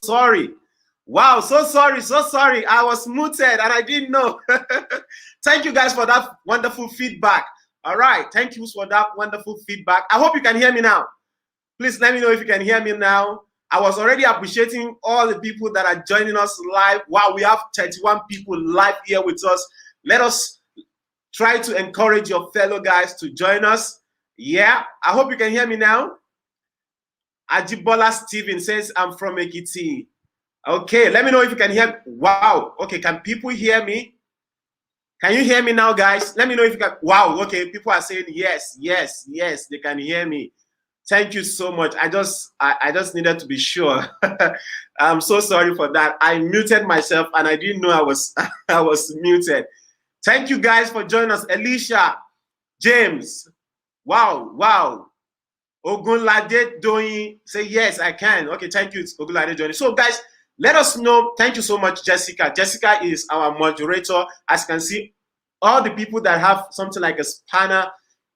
sorry. Wow, so sorry. I was muted and I didn't know. Thank you guys for that wonderful feedback. All right, thank you for that wonderful feedback. I hope you can hear me now. Please let me know if you can hear me now. I was already appreciating all the people that are joining us live. Wow, we have 31 people live here with us. Let us try to encourage your fellow guys to join us. Yeah, I hope you can hear me now. Ajibola Steven says, I'm from Ekiti. Okay, let me know if you can hear. Wow, okay, can people hear me? Can you hear me now, guys? Let me know if you can. Wow, okay, people are saying yes, they can hear me. Thank you so much. I just needed to be sure. I'm so sorry for that. I muted myself and I didn't know I was muted. Thank you guys for joining us. Alicia, James, wow. Ogunlade Doyin, say yes, I can. Okay, thank you, Ogunlade Doyin. So guys, let us know. Thank you so much, Jessica. Jessica is our moderator. As you can see, all the people that have something like a spanner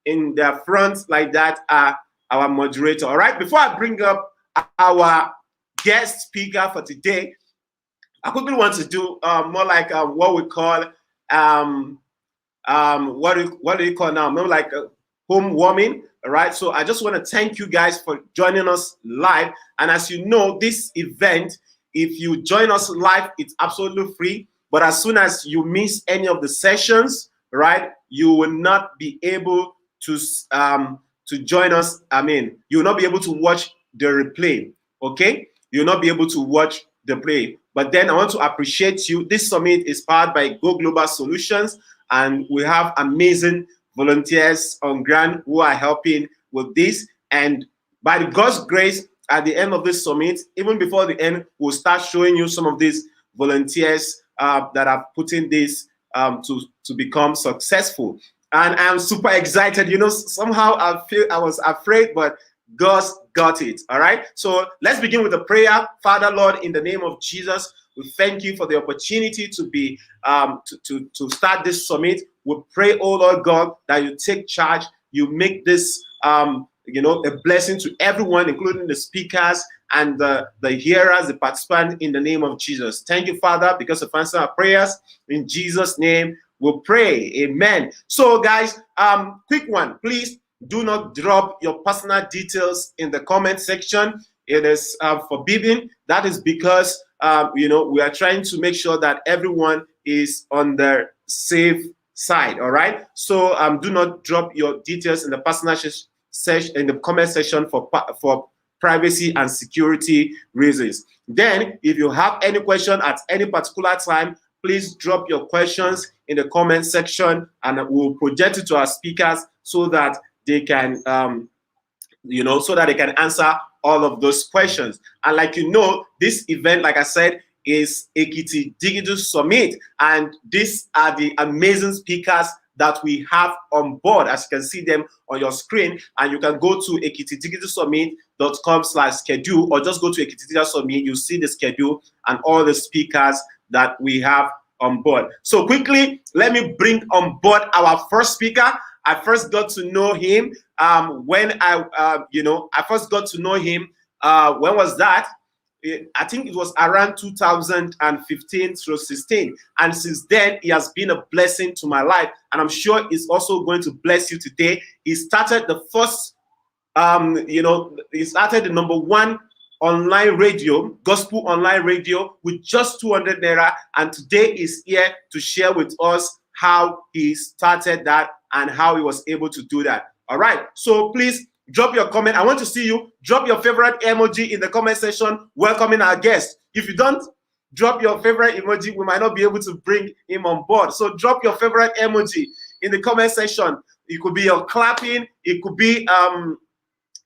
in their front like that are our moderator. All right, before I bring up our guest speaker for today, I quickly want to do more like what we call what do you call now? More like a home warming. All right, so I just want to thank you guys for joining us live. And as you know, this event, if you join us live, it's absolutely free. But as soon as you miss any of the sessions, right, you will not be able to join us. I mean, you will not be able to watch the replay. Okay, you'll not be able to watch the play. But then I want to appreciate you. This summit is powered by Go Global Solutions, and we have amazing volunteers on ground who are helping with this. And by God's grace, at the end of this summit, even before the end, we'll start showing you some of these volunteers that are putting this to become successful. And I'm super excited. You know, somehow I was afraid, but God got it. All right. So let's begin with a prayer. Father, Lord, in the name of Jesus, we thank you for the opportunity to be to start this summit. We pray, oh Lord God, that you take charge. You make this a blessing to everyone, including the speakers and the hearers, the participants, in the name of Jesus. Thank you, Father, because of answering our prayers. In Jesus' name, we'll pray. Amen. So, guys, quick one, please do not drop your personal details in the comment section. It is forbidden. That is because we are trying to make sure that everyone is on the safe side. All right. So do not drop your details in the personal section in the comment section for privacy and security reasons. Then, if you have any question at any particular time, please drop your questions in the comment section, and we'll project it to our speakers so that they can, so that they can answer all of those questions. And like this event, like I said, is Ekiti Digital Summit, and these are the amazing speakers that we have on board, as you can see them on your screen. And you can go to ekitidigitalsummit.com/schedule, or just go to Ekiti Digital Summit. You see the schedule and all the speakers that we have on board. So quickly, let me bring on board our first speaker. I first got to know him when I first got to know him. When was that? I think it was around 2015 through 16. And since then, he has been a blessing to my life. And I'm sure he's also going to bless you today. He started the first, he started the #1 online radio, gospel online radio, with just 200 naira. And today he's here to share with us how he started that and how he was able to do that. All right. So please drop your comment. I want to see you. Drop your favorite emoji in the comment section welcoming our guest. If you don't drop your favorite emoji, we might not be able to bring him on board. So drop your favorite emoji in the comment section. It could be your clapping. It could be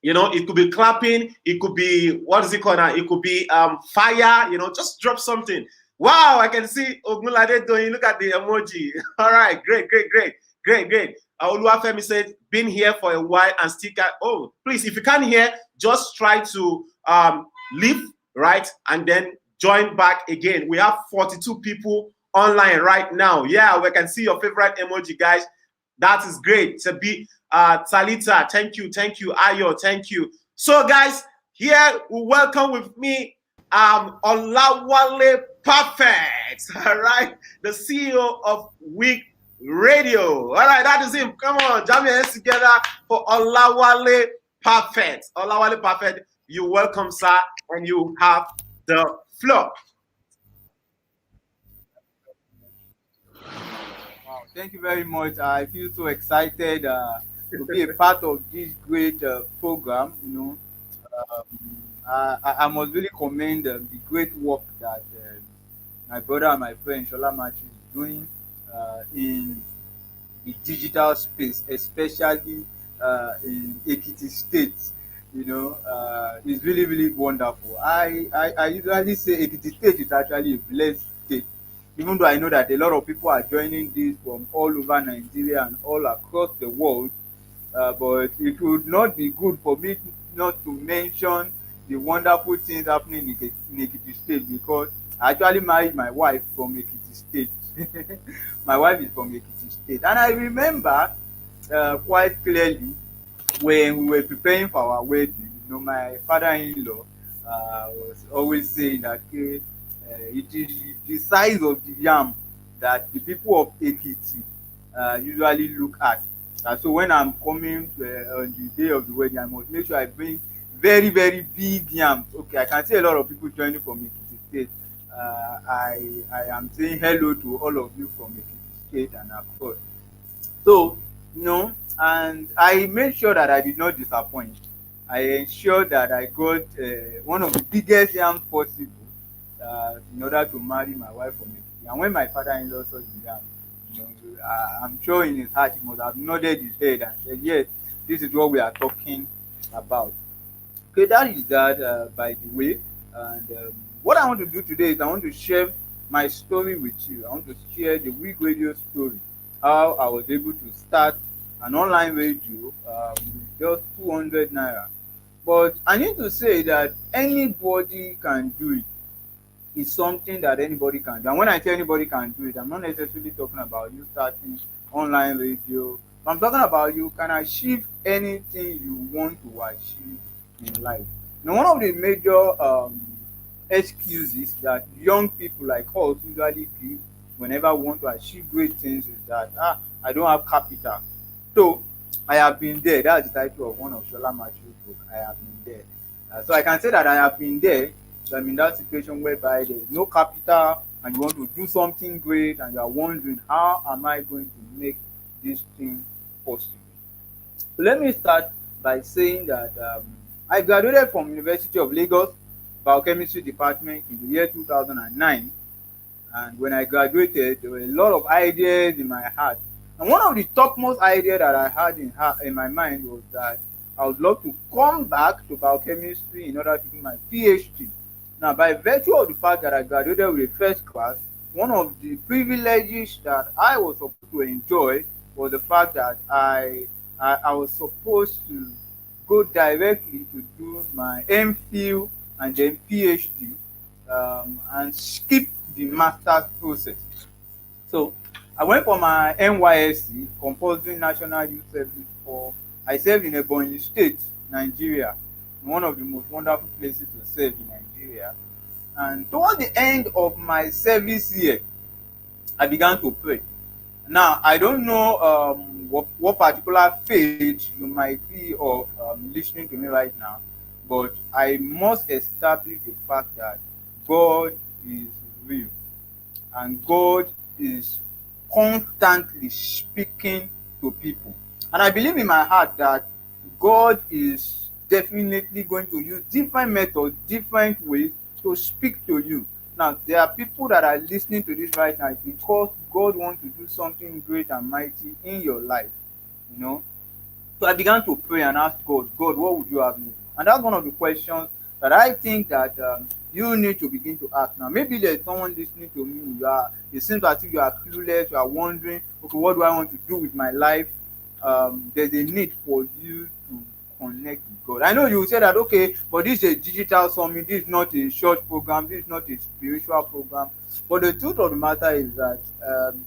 it could be clapping. It could be, what is it called now? It could be fire. Just drop something. Wow, I can see Ogunlade doing. Look at the emoji. All right, great. Oluwafemi said, been here for a while and still can. Oh, please, if you can't hear, just try to leave, right? And then join back again. We have 42 people online right now. Yeah, we can see your favorite emoji, guys. That is great. To be Talita, thank you. Ayo, thank you. So, guys, here we welcome with me Olawale Perfect, all right, the CEO of WIG Radio. All right, that is him. Come on, jam your hands together for Olawale Perfect. Olawale Perfect, you're welcome, sir, and you have the floor. Wow, thank you very much. I feel so excited to be a part of this great program. I must really commend the great work that my brother and my friend Shola Machi is doing in the digital space, especially in Ekiti State. It's really, really wonderful. I usually say Ekiti State is actually a blessed state, even though I know that a lot of people are joining this from all over Nigeria and all across the world. But it would not be good for me not to mention the wonderful things happening in Ekiti State, because I actually married my wife from Ekiti State. My wife is from Ekiti State, and I remember quite clearly when we were preparing for our wedding. My father-in-law was always saying that it is the size of the yam that the people of Ekiti usually look at. So when I'm coming on the day of the wedding, I must make sure I bring very, very big yams. Okay, I can see a lot of people joining from Ekiti State. I am saying hello to all of you from Ekiti State and across. So, and I made sure that I did not disappoint. I ensured that I got one of the biggest yams possible in order to marry my wife from Ekiti. And when my father-in-law saw the yam, I'm sure in his heart he must have nodded his head and said, yes, this is what we are talking about. Okay, that is that, by the way. And what I want to do today is I want to share my story with you. I want to share the WIG Radio story, how I was able to start an online radio with just 200 naira. But I need to say that anybody can do it. It's something that anybody can do. And when I say anybody can do it, I'm not necessarily talking about you starting online radio. I'm talking about you can achieve anything you want to achieve in life. Now, one of the major excuses that young people like us usually give whenever we want to achieve great things is that I don't have capital. So I have been there. That's the title of one of Shola Machi's book. I have been there. So I can say that I have been there. So I'm in that situation whereby there is no capital and you want to do something great and you are wondering, how am I going to make this thing possible? So let me start by saying that I graduated from University of Lagos Biochemistry Department in the year 2009. And when I graduated, there were a lot of ideas in my heart. And one of the topmost ideas that I had in my mind was that I would love to come back to biochemistry in order to do my PhD. Now, by virtue of the fact that I graduated with a first class, one of the privileges that I was supposed to enjoy was the fact that I was supposed to go directly to do my MPhil and then PhD and skip the master's process. So I went for my NYSC, Compulsory National Youth Service Corps. I served in Ebonyi State, Nigeria, one of the most wonderful places to serve in Nigeria. And towards the end of my service year, I began to pray. Now, I don't know what particular faith you might be of listening to me right now, but I must establish the fact that God is real and God is constantly speaking to people. And I believe in my heart that God is definitely going to use different methods, different ways to speak to you. Now, there are people that are listening to this right now because God wants to do something great and mighty in your life. So I began to pray and ask God, what would you have me do? And that's one of the questions that I think that you need to begin to ask now. Maybe there's someone listening to me. It seems as if you are clueless. You are wondering, okay, what do I want to do with my life? There's a need for you to connect with God. I know you will say that, okay, but this is a digital summit. This is not a church program. This is not a spiritual program. But the truth of the matter is that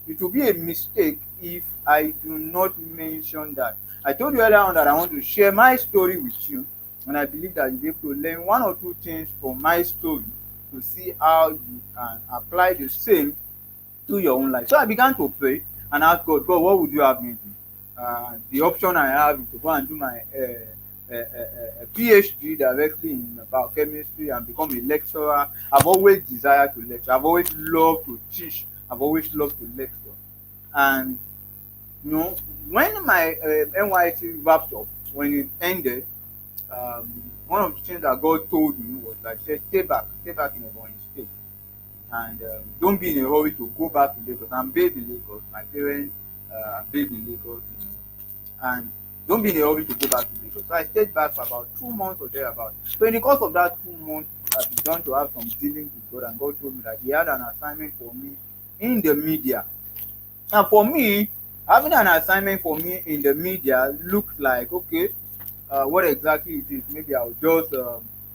it will be a mistake if I do not mention that. I told you earlier on that I want to share my story with you, and I believe that you'll be able to learn one or two things from my story. to see how you can apply the same to your own life. So I began to pray and ask God, God, what would you have me do? The option I have is to go and do my PhD directly in biochemistry and become a lecturer. I've always desired to lecture. I've always loved to teach. I've always loved to lecture. And you know, when my NYC wrapped up, when it ended, um, one of the things that God told me was that he said, stay back in Ebonyi State, and don't be in a hurry to go back to Lagos. I'm based in Lagos. My parents are based in Lagos, you know, and don't be in a hurry to go back to Lagos. So I stayed back for about 2 months or thereabout. So in the course of that 2 months, I began to have some dealings with God, and God told me that He had an assignment for me in the media. Now, for me, having an assignment for me in the media looked like, okay, what exactly it is. Maybe I'll just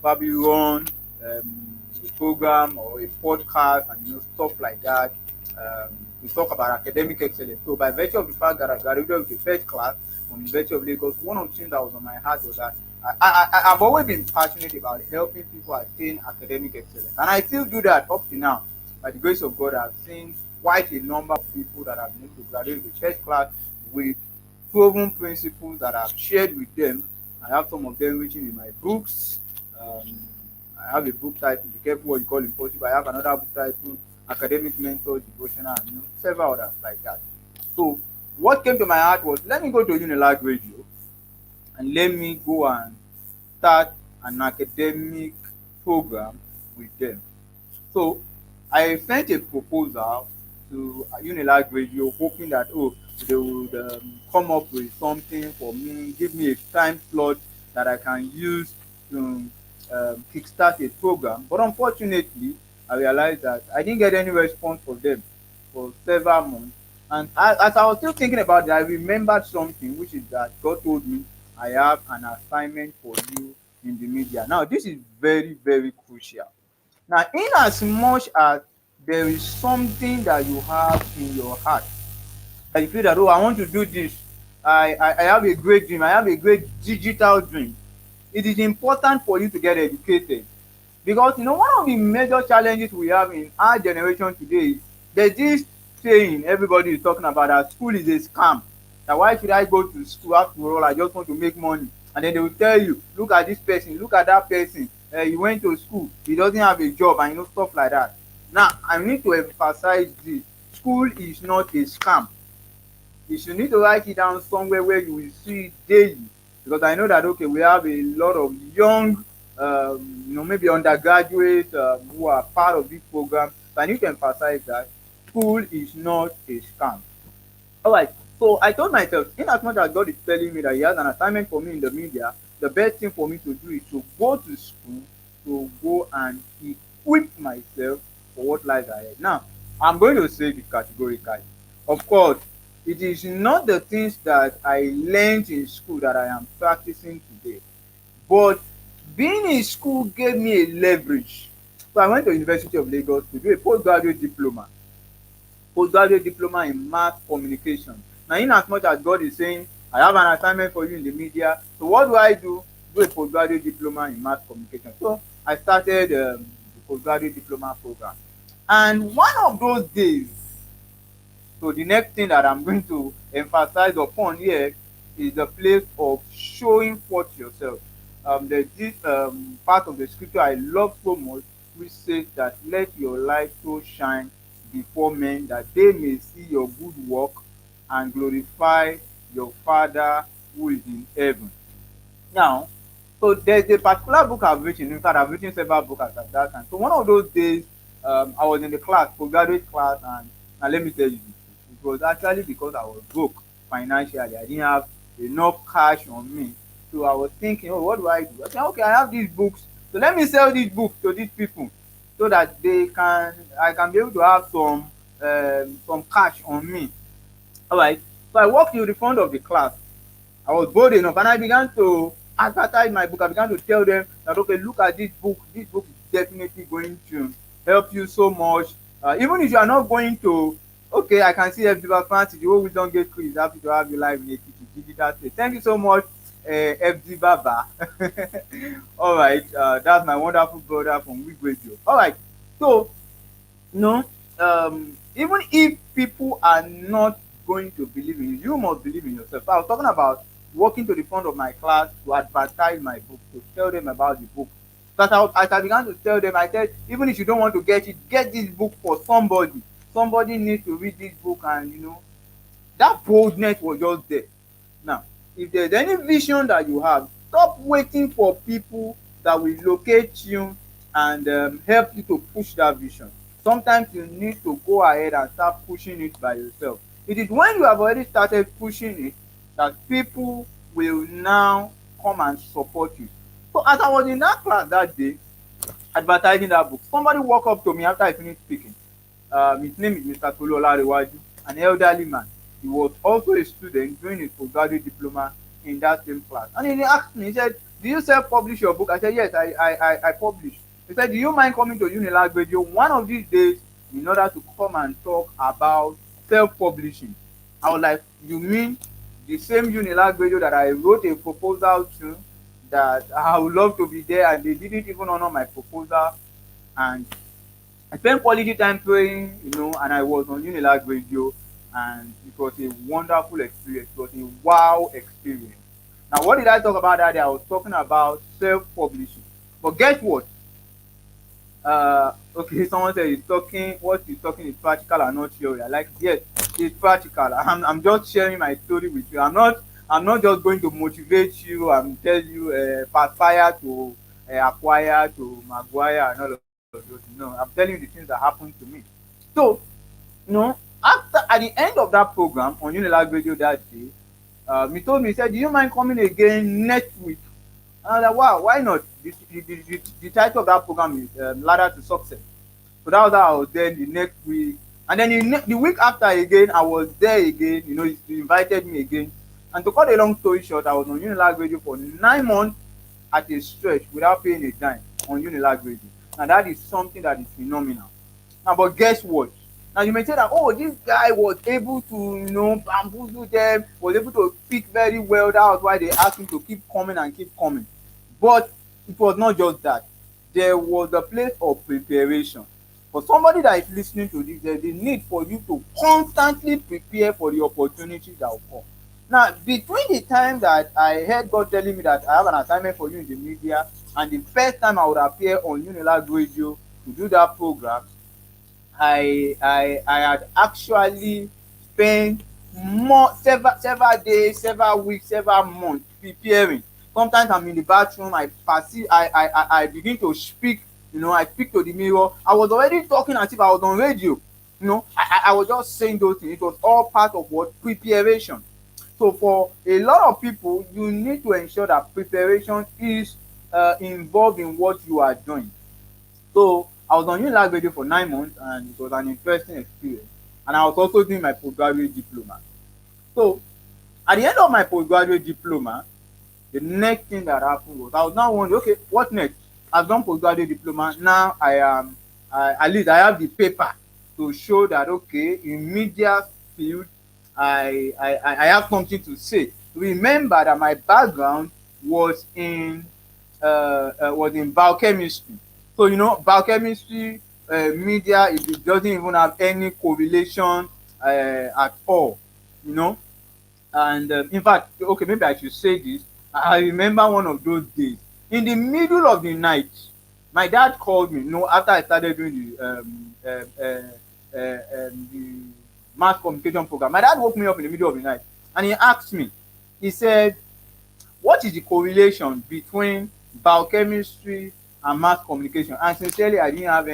probably run a program or a podcast and stuff like that. We talk about academic excellence. So by virtue of the fact that I graduated with a first class from the University of Lagos, one of the things that was on my heart was that I've always been passionate about helping people attain academic excellence, and I still do that up to now. By the grace of God, I've seen quite a number of people that have been able to graduate with first class with proven principles that I've shared with them. I have some of them written in my books. Um, I have a book titled "Be Careful What You Call Impossible." I have another book titled "Academic Mentor Devotional," and several others like that. So, what came to my heart was, let me go to WIG Radio and let me go and start an academic program with them. So I sent a proposal to WIG Radio, hoping that they would come up with something for me, give me a time slot that I can use to kickstart a program. But unfortunately, I realized that I didn't get any response from them for several months. And as I was still thinking about it, I remembered something, which is that God told me, I have an assignment for you in the media. Now, this is very, very crucial. Now, in as much as there is something that you have in your heart, that you feel that, I want to do this, I have a great dream, I have a great digital dream, it is important for you to get educated. Because one of the major challenges we have in our generation today is there's this saying everybody is talking about, that school is a scam. That why should I go to school? After all, I just want to make money. And then they will tell you, look at this person, look at that person. He went to school, he doesn't have a job, and stuff like that. Now, I need to emphasize this: school is not a scam. You should need to write it down somewhere where you will see it daily. Because I know that, okay, we have a lot of young, maybe undergraduates who are part of this program. So I need to emphasize that school is not a scam. All right. So I told myself, in as much as God is telling me that He has an assignment for me in the media, the best thing for me to do is to go to school, to go and equip myself for what lies ahead. Now, I'm going to say this categorically. Of course, it is not the things that I learned in school that I am practicing today, but being in school gave me a leverage. So I went to University of Lagos to do a postgraduate diploma in mass communication. Now, in as much as God is saying, I have an assignment for you in the media, so what do I do? Do a postgraduate diploma in mass communication. So I started the postgraduate diploma program. And one of those days, so the next thing that I'm going to emphasize upon here is the place of showing forth yourself. There's this part of the scripture I love so much, which says that let your light so shine before men that they may see your good work and glorify your Father who is in heaven. Now, so there's a particular book I've written. In fact, I've written several books at that time. So one of those days, I was in the class, postgraduate class, and let me tell you, it was actually because I was broke financially. I didn't have enough cash on me. So I was thinking, what do I do? I said, okay, I have these books. So let me sell these books to these people so that I can be able to have some cash on me. All right. So I walked to the front of the class. I was bold enough, and I began to advertise my book. I began to tell them that, okay, look at this book. This book is definitely going to help you so much. Even if you are not going to, okay, I can see FD Fancy, the whole Wisdom Gate Crew is happy to have you live in Ekiti digital state. Thank you so much, FD Baba. All right, that's my wonderful brother from WIG Radio. All right, So, you know, even if people are not going to believe in you, you must believe in yourself. So I was talking about walking to the front of my class to advertise my book, to tell them about the book. But as I began to tell them, I said, even if you don't want to get it, get this book for somebody. Somebody needs to read this book, and that boldness was just there. Now, if there's any vision that you have, stop waiting for people that will locate you and help you to push that vision. Sometimes you need to go ahead and start pushing it by yourself. It is when you have already started pushing it that people will now come and support you. So as I was in that class that day, advertising that book, somebody walked up to me after I finished speaking. His name is Mr. Tolu Olarewaju, an elderly man. He was also a student doing his postgraduate diploma in that same class. And he asked me, he said, "Do you self-publish your book?" I said, "Yes, I publish." He said, "Do you mind coming to WIG Radio one of these days in order to come and talk about self-publishing?" I was like, "You mean the same WIG Radio that I wrote a proposal to, that I would love to be there, and they didn't even honor my proposal?" And I spent quality time praying, and I was on WIG Radio, and it was a wonderful experience. It was a wow experience. Now, what did I talk about that day? I was talking about self-publishing. But guess what? Okay, someone said what he's talking is practical and not theory. I like, yes, it's practical. I'm just sharing my story with you. I'm not just going to motivate you and tell you fire to acquire to Maguire and all of those. No, I'm telling you the things that happened to me. So, at the end of that program on WIG Radio that day, he told me, he said, "Do you mind coming again next week?" And I was like, "Wow, why not?" The title of that program is Ladder to Success. So that was how I was there the next week. And then the week after again, I was there again. He invited me again. And to cut a long story short, I was on WIG Radio for 9 months at a stretch without paying a dime on WIG Radio. Now that is something that is phenomenal. Now, but guess what? Now you may say that, oh, this guy was able to, bamboozle them, was able to speak very well. That was why they asked him to keep coming and keep coming. But it was not just that. There was a place of preparation. For somebody that is listening to this, there's a need for you to constantly prepare for the opportunities that will come. Now, between the time that I heard God telling me that I have an assignment for you in the media, and the first time I would appear on WIG Radio to do that program, I had actually spent several days, several weeks, several months preparing. Sometimes I'm in the bathroom, I begin to speak, I speak to the mirror. I was already talking as if I was on radio. I was just saying those things. It was all part of what? Preparation. So for a lot of people, you need to ensure that preparation is involved in what you are doing. So I was on WIG Radio for 9 months, and it was an interesting experience. And I was also doing my postgraduate diploma. So at the end of my postgraduate diploma, the next thing that happened was I was now wondering, okay, what next? I've done postgraduate diploma. Now at least I have the paper to show that, okay, in media field, I have something to say. Remember that my background was in biochemistry. So biochemistry, media, it doesn't even have any correlation at all. And in fact, okay, maybe I should say this. I remember one of those days in the middle of the night, my dad called me. After I started doing the mass communication program, my dad woke me up in the middle of the night, and he asked me. He said, "What is the correlation between biochemistry and mass communication?" And sincerely, I didn't have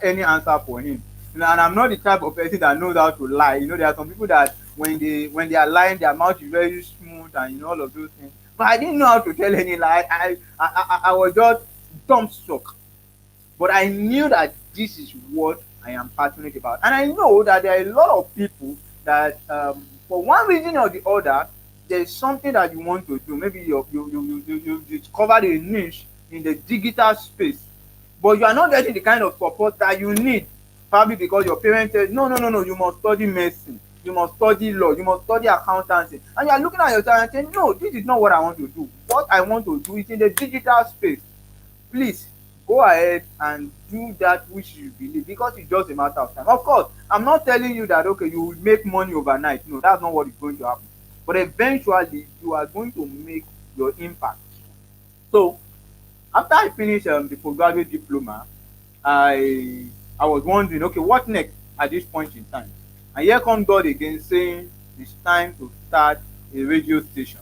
any answer for him. And I'm not the type of person that knows how to lie. There are some people that when they are lying, their mouth is very smooth and all of those things. But I didn't know how to tell any lie. I was just dumbstruck. But I knew that this is what I am passionate about. And I know that there are a lot of people that for one reason or the other, there's something that you want to do. Maybe you discovered a niche in the digital space, but you are not getting the kind of support that you need. Probably because your parents said, no, you must study medicine, you must study law, you must study accountancy. And you are looking at yourself and saying, no, this is not what I want to do. What I want to do is in the digital space. Please go ahead and do that which you believe, because it's just a matter of time. Of course, I'm not telling you that okay, you will make money overnight. No, that's not what is going to happen. But eventually, you are going to make your impact. So after I finished the postgraduate diploma, I I was wondering, okay, what next at this point in time? And here comes God again saying it's time to start a radio station.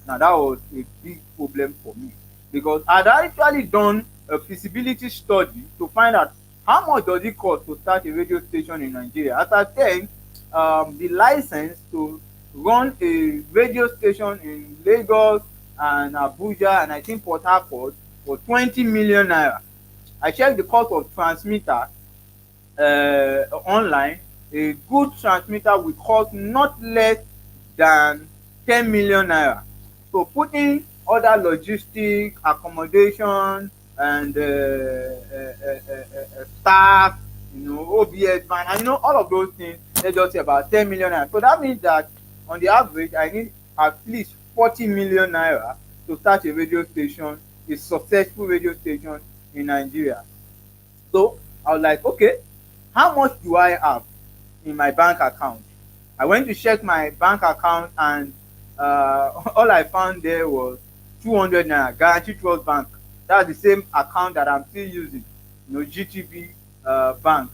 Now that was a big problem for me, because I'd actually done a feasibility study to find out how much does it cost to start a radio station in Nigeria. As I said, the license to run a radio station in Lagos and Abuja and I think Port Harcourt for 20 million naira. I checked the cost of transmitter online. A good transmitter will cost not less than 10 million naira. So putting other logistic, accommodation, and staff, OBS van, and all of those things, let's just say about 10 million naira. So that means that on the average, I need at least 40 million naira to start a radio station, a successful radio station in Nigeria. So I was like, okay, how much do I have in my bank account? I went to check my bank account, and all I found there was 200 naira, Guarantee Trust Bank. That's the same account that I'm still using, GTB Bank.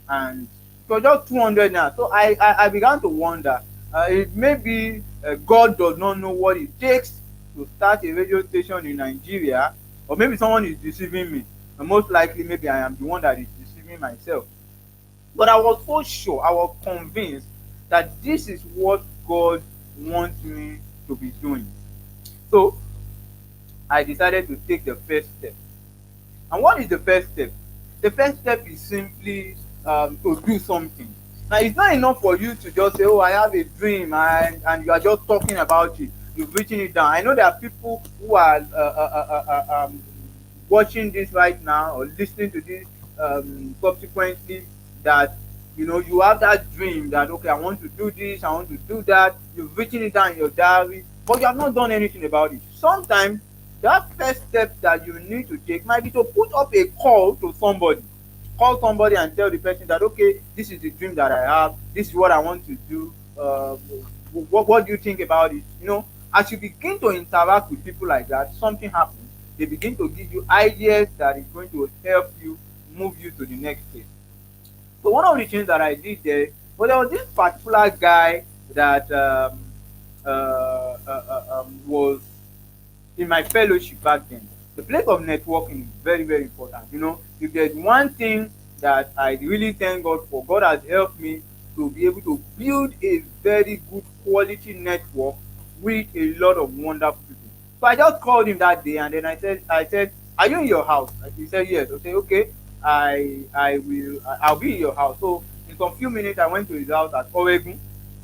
And it was just 200 naira. So I began to wonder, it maybe God does not know what it takes to start a radio station in Nigeria, or maybe someone is deceiving me. And most likely, maybe I am the one that is deceiving myself. But I was so sure, I was convinced that this is what God wants me to be doing. So I decided to take the first step. And what is the first step? The first step is simply to do something. Now, it's not enough for you to just say, oh, I have a dream, and you are just talking about it. You've written it down. I know there are people who are watching this right now or listening to this subsequently, that you have that dream that, okay, I want to do this, I want to do that. You've written it down in your diary, but you have not done anything about it. Sometimes that first step that you need to take might be to put up a call to somebody. Call somebody and tell the person that, okay, this is the dream that I have, this is what I want to do. What do you think about it? As you begin to interact with people like that, something happens. They begin to give you ideas that is going to help you move you to the next stage. So one of the things that I did there, well, there was this particular guy that was in my fellowship back then. The place of networking is very, very important. If there's one thing that I really thank God for, God has helped me to be able to build a very good quality network with a lot of wonderful people. So I just called him that day, and then I said, are you in your house? And he said yes. I said, okay, I'll be in your house. So in some few minutes, I went to his house at Oregon,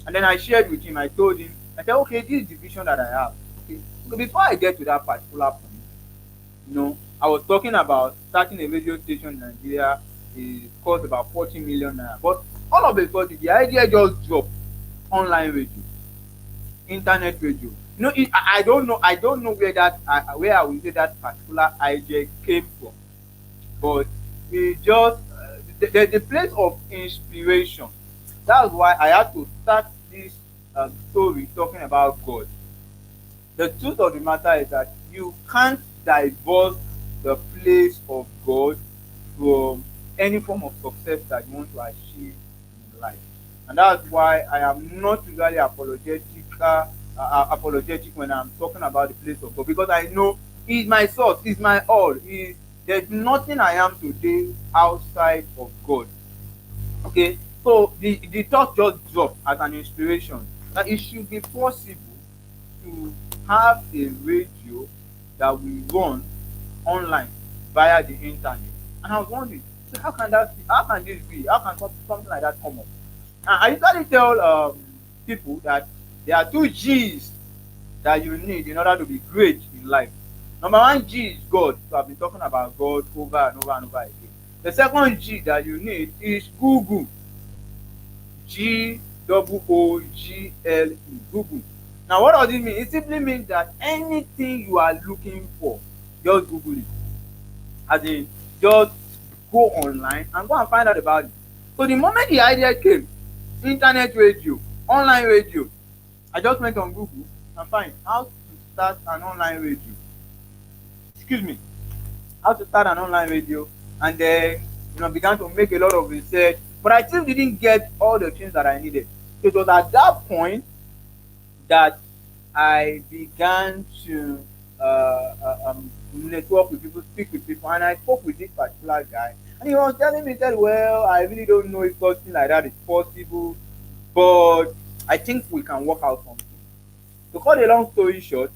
and then I shared with him. I told him, I said, okay, this is the vision that I have. Okay. So before I get to that particular point, I was talking about starting a radio station in Nigeria. It cost about 40 million naira. But all of a sudden, the idea just dropped. Online radio, internet radio. I don't know where I will say that particular idea came from, but it just the place of inspiration. That's why I had to start this story talking about God. The truth of the matter is that you can't divorce the place of God from any form of success that you want to achieve in life. And that's why I am not really apologetic when I'm talking about the place of God, because I know He's my source, He's my all. There's nothing I am today outside of God. Okay, so the thought just dropped as an inspiration that it should be possible to have a radio that will run online via the internet. And I was wondering, so how can this be? How can something like that come up? And I usually tell people that there are two G's that you need in order to be great in life. Number one G is God. So I've been talking about God over and over and over again. The second G that you need is Google. Google. Google. Now what does it mean? It simply means that anything you are looking for, just Google it. As in, just go online and go and find out about it. So the moment the idea came, internet radio, online radio, I just went on Google and find how to start an online radio. Excuse me, how to start an online radio, and then began to make a lot of research, but I still didn't get all the things that I needed. So it was at that point that I began to network with people, speak with people, and I spoke with this particular guy, and he was telling me that, well, I really don't know if something like that is possible, but I think we can work out something. To cut a long story short,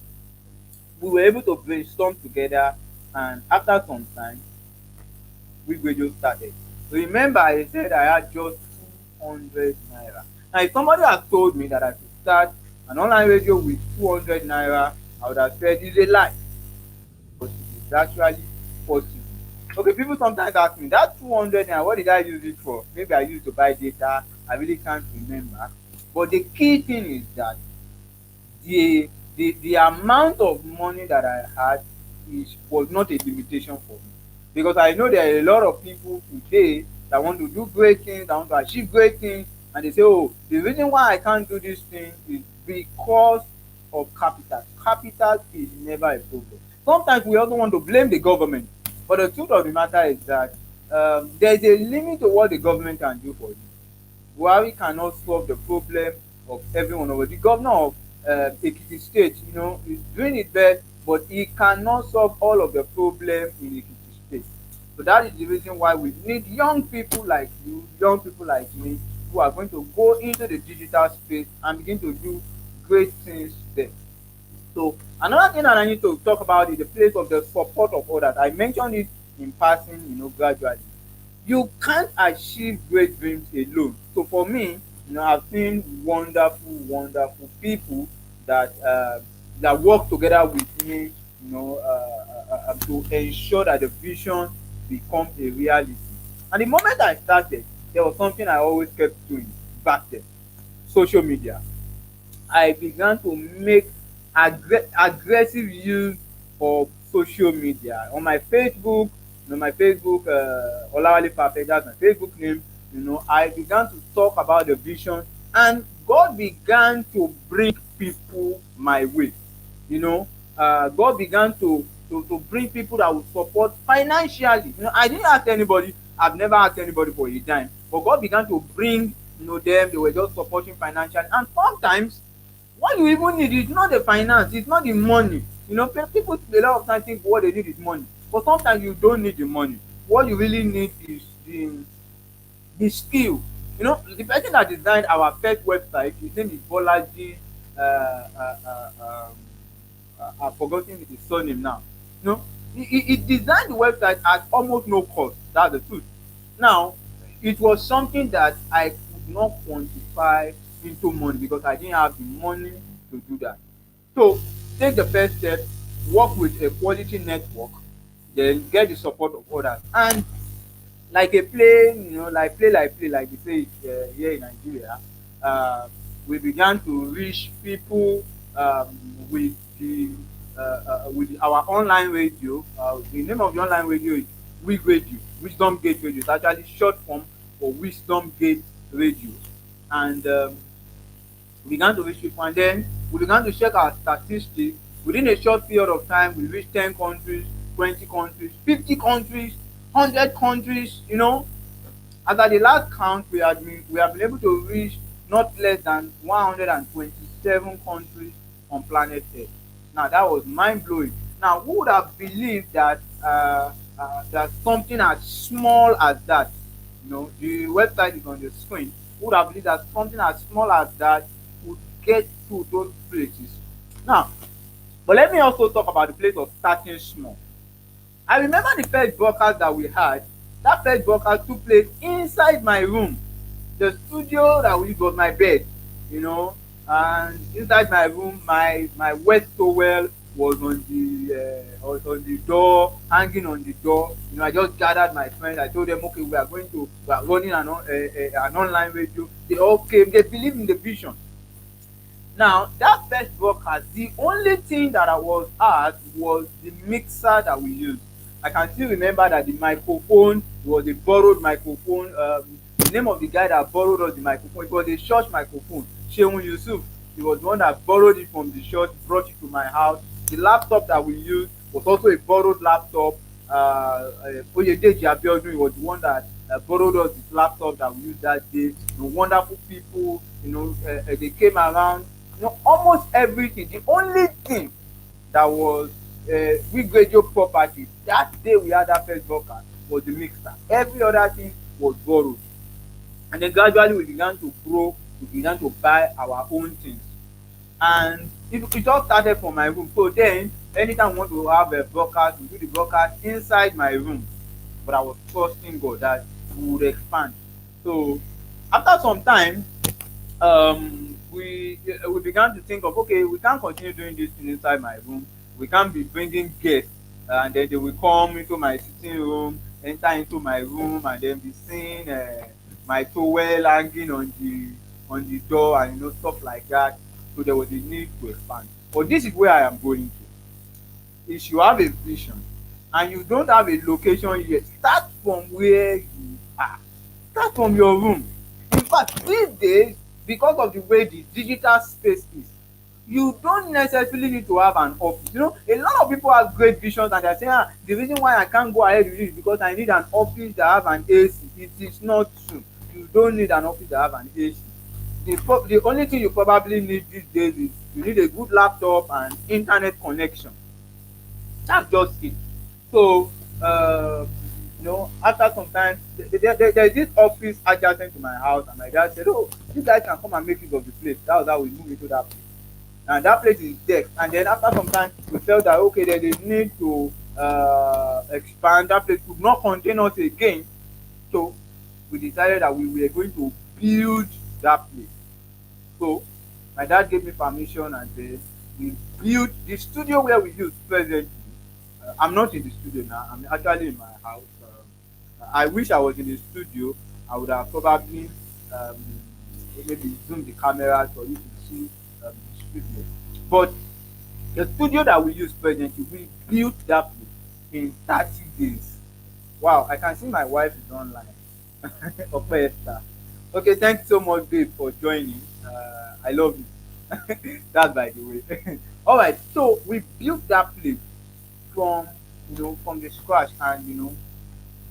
we were able to brainstorm together, and after some time, WIG Radio started. Remember, I said I had just 200 naira. Now, if somebody has told me that I should start an online radio with 200 naira, I would have said it's a lie. But it is actually possible. Okay, people sometimes ask me, that 200 naira, what did I use it for? Maybe I used to buy data. I really can't remember. But the key thing is that the amount of money that I had was not a limitation for me, because I know there are a lot of people today that want to do great things, that want to achieve great things, and they say, oh, the reason why I can't do this thing is because of capital. Capital is never a problem. Sometimes we also want to blame the government, but the truth of the matter is that there's a limit to what the government can do for you. Buhari cannot solve the problem of everyone over. The governor of Ekiti State, is doing it best, but he cannot solve all of the problem in Ekiti State. So that is the reason why we need young people like you, young people like me, who are going to go into the digital space and begin to do great things there. So another thing that I need to talk about is the place of the support of others. I mentioned it in passing, gradually. You can't achieve great dreams alone. So for me, I've seen wonderful, wonderful people that work together with me, to ensure that the vision becomes a reality. And the moment I started, there was something I always kept doing back then: social media. I began to make aggressive use of social media. On my Facebook, Olawale Perfect, that's my Facebook name. I began to talk about the vision, and God began to bring people my way. God began to bring people that would support financially. I didn't ask anybody. I've never asked anybody for a dime, but God began to bring them. They were just supporting financially, and sometimes what you even need is not the finance, it's not the money. People a lot of times think what they need is money, but sometimes you don't need the money. What you really need is the skill. The person that designed our first website, his name is Bolaji. I've forgotten his surname now. He designed the website at almost no cost. That's the truth. Now, it was something that I could not quantify into money, because I didn't have the money to do that. So take the first step, work with a quality network, then get the support of others. And like a play, like play, like they say it here in Nigeria, we began to reach people with our online radio. The name of the online radio is WIG Radio, Wisdom Gate Radio. It's actually short form for Wisdom Gate Radio. And we began to reach people, and then we began to check our statistics. Within a short period of time, we reached 10 countries, 20 countries, 50 countries, 100 countries. As at the last count, we have been able to reach not less than 127 countries on planet Earth. Now, that was mind blowing. Now, who would have believed that that something as small as that, the website is on the screen, who would have believed that something as small as that would get to those places? Now, but let me also talk about the place of starting small. I remember the first broadcast that we had. That first broadcast took place inside my room. The studio that we was my bed, and inside my room, my wet towel was on the door, hanging on the door. I just gathered my friends. I told them, okay, we are running an online radio. They all came. They believed in the vision. Now, that first broadcast, the only thing that I was asked was the mixer that we used. I can still remember that the microphone was a borrowed microphone. The name of the guy that borrowed us the microphone, it was a church microphone. Sheun Yusuf, he was the one that borrowed it from the church, brought it to my house. The laptop that we used was also a borrowed laptop. Oyedeji Abiodun, he was the one that borrowed us this laptop that we used that day. Wonderful people, they came around. Almost everything. The only thing that was WIG Radio property that day we had that first broadcast was the mixer. Every other thing was borrowed. And then gradually we began to grow, we began to buy our own things. And it all started from my room. So then, anytime we want to have a broadcast, we do the broadcast inside my room. But I was trusting God that we would expand. So after some time, we began to think of, okay, we can't continue doing this thing inside my room. We can't be bringing guests and then they will come into my sitting room, enter into my room, and then be seeing my towel hanging on the door and stuff like that. So there was a need to expand. But this is where I am going to. If you have a vision and you don't have a location yet, start from where you are. Start from your room. In fact, these days, because of the way the digital space is, you don't necessarily need to have an office. A lot of people have great visions and they're saying, the reason why I can't go ahead with it is because I need an office that have an AC. It is not true. You don't need an office that have an AC. The only thing you probably need these days is you need a good laptop and internet connection. That's just it. So, after some time, there's this office adjacent to my house, and my dad said, "Oh, you guys can come and make use of the place." That was how we moved into that place. And that place is dead. And then after some time, we felt that, okay, there is need to expand. That place could not contain us again. So, we decided that we were going to build that place. So, my dad gave me permission, and then we built the studio where we use presently. I'm not in the studio now. I'm actually in my house. I wish I was in the studio. I would have probably maybe zoomed the camera for you to see the studio. But the studio that we use presently, we built that place in 30 days. Wow, I can see my wife is online. Okay, thanks so much, babe, for joining. I love you. That's by the way. All right, so we built that place from the scratch, and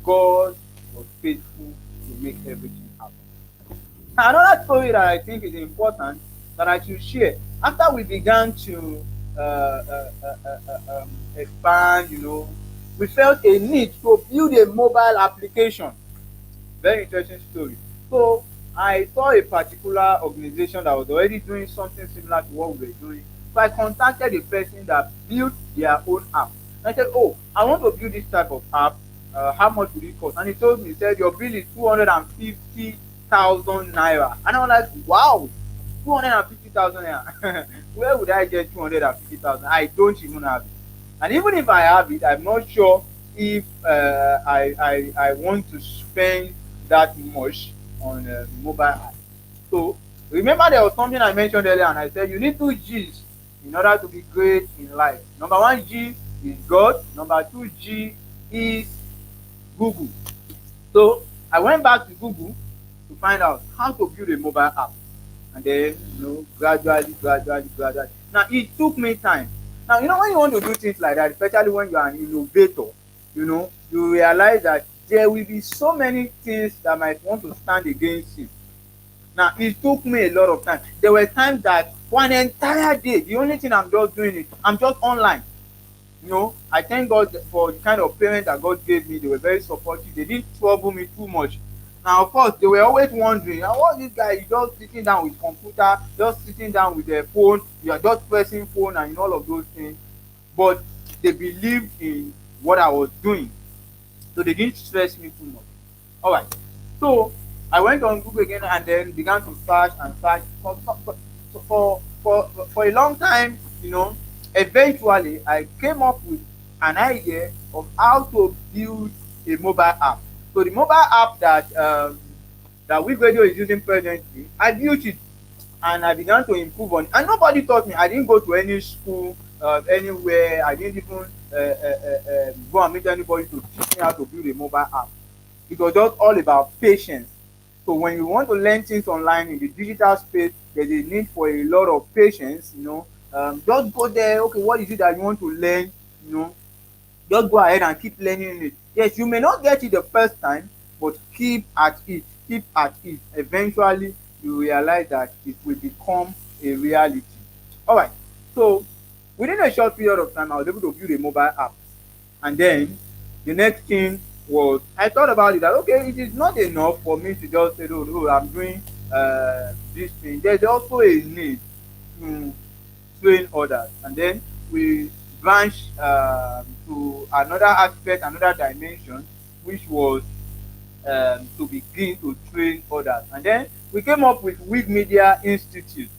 God was faithful to make everything happen. Now, another story that I think is important that I should share. After we began to expand, we felt a need to build a mobile application. Very interesting story. So I saw a particular organization that was already doing something similar to what we were doing. So I contacted a person that built their own app. I said, "Oh, I want to build this type of app. How much would it cost?" And he told me, he said, "Your bill is 250,000 naira." And I was like, "Wow, 250,000 naira. Where would I get 250,000? I don't even have it. And even if I have it, I'm not sure if I want to spend that much on a mobile app." So remember, there was something I mentioned earlier, and I said you need 2 G's in order to be great in life. Number 1 G is God. Number 2 G is Google. So I went back to Google to find out how to build a mobile app, and then gradually. Now it took me time. Now when you want to do things like that, especially when you are an innovator, you realize that there will be so many things that might want to stand against you. Now it took me a lot of time. There were times that for an entire day, the only thing I'm just doing is I'm just online. I thank God for the kind of parents that God gave me. They were very supportive. They didn't trouble me too much. Now, of course, they were always wondering, what this guy is just sitting down with computer, just sitting down with their phone, you are just pressing phone and all of those things. But they believed in what I was doing. So they didn't stress me too much. All right. So I went on Google again and then began to search and search for a long time. Eventually I came up with an idea of how to build a mobile app. So the mobile app that WIG Radio is using presently, I built it and I began to improve on it. And nobody taught me. I didn't go to any school anywhere. I didn't even go and meet anybody to teach me how to build a mobile app. It was just all about patience. So when you want to learn things online in the digital space, there's a need for a lot of patience. Just go there. Okay, what is it that you want to learn? You know, just go ahead and keep learning it. Yes, you may not get it the first time, but keep at it. Keep at it. Eventually, you realize that it will become a reality. All right. So within a short period of time, I was able to build a mobile app. And then the next thing was I thought about it that okay, it is not enough for me to just say, oh I'm doing this thing. There's also a need to train others. And then we branched to another aspect, another dimension, which was to begin to train others. And then we came up with WIG Media Institute.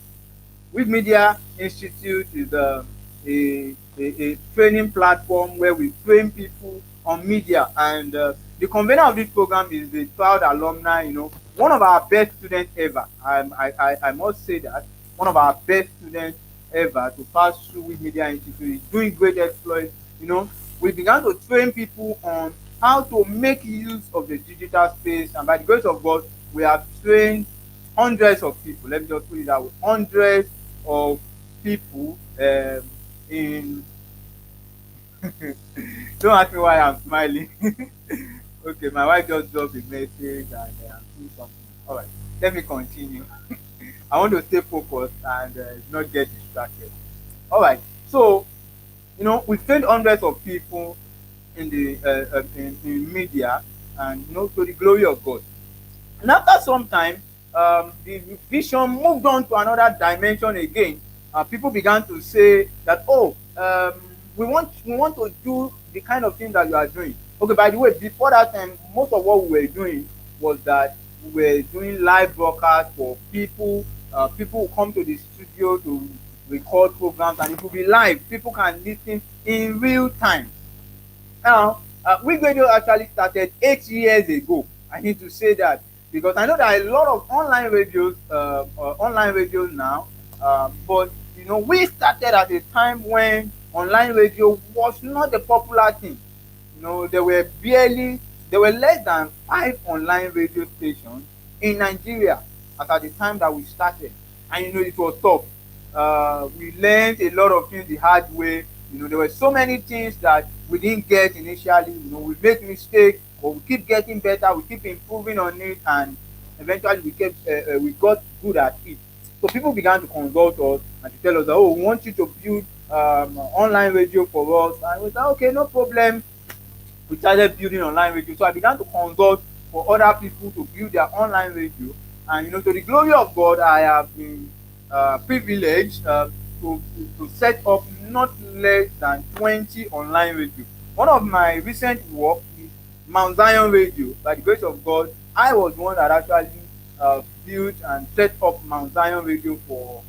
WIG Media Institute is a training platform where we train people on media. And the convener of this program is a proud alumni, one of our best students ever. I must say that one of our best students ever to pass through WIG Media Institute is doing great exploits. We began to train people on how to make use of the digital space, and by the grace of God, we have trained hundreds of people. Let me just put it that way, hundreds of people in don't ask me why I'm smiling. Okay, my wife just dropped a message and I'm seeing something. All right, let me continue. I want to stay focused and not get distracted. All right, so we've trained hundreds of people in the in media, and to the glory of God. And after some time, the vision moved on to another dimension again. People began to say that, we want to do the kind of thing that you are doing. Okay, by the way, before that time, most of what we were doing was that we were doing live broadcasts for people. People will come to the studio to record programs, and it will be live. People can listen in real time. Now, WIG Radio actually started 8 years ago. I need to say that because I know that a lot of online radios now, but we started at a time when online radio was not the popular thing. There were less than 5 online radio stations in Nigeria at the time that we started, and it was tough. We learned a lot of things the hard way. There were so many things that we didn't get initially. We make mistakes, but we keep getting better. We keep improving on it, and eventually we got good at it. So people began to consult us and to tell us that, we want you to build online radio for us. And we said, okay, no problem. We started building online radio. So I began to consult for other people to build their online radio. And to the glory of God, I have been privileged to set up not less than 20 online radio. One of my recent work is Mount Zion Radio. By the grace of God, I was one that actually built and set up Mount Zion Radio for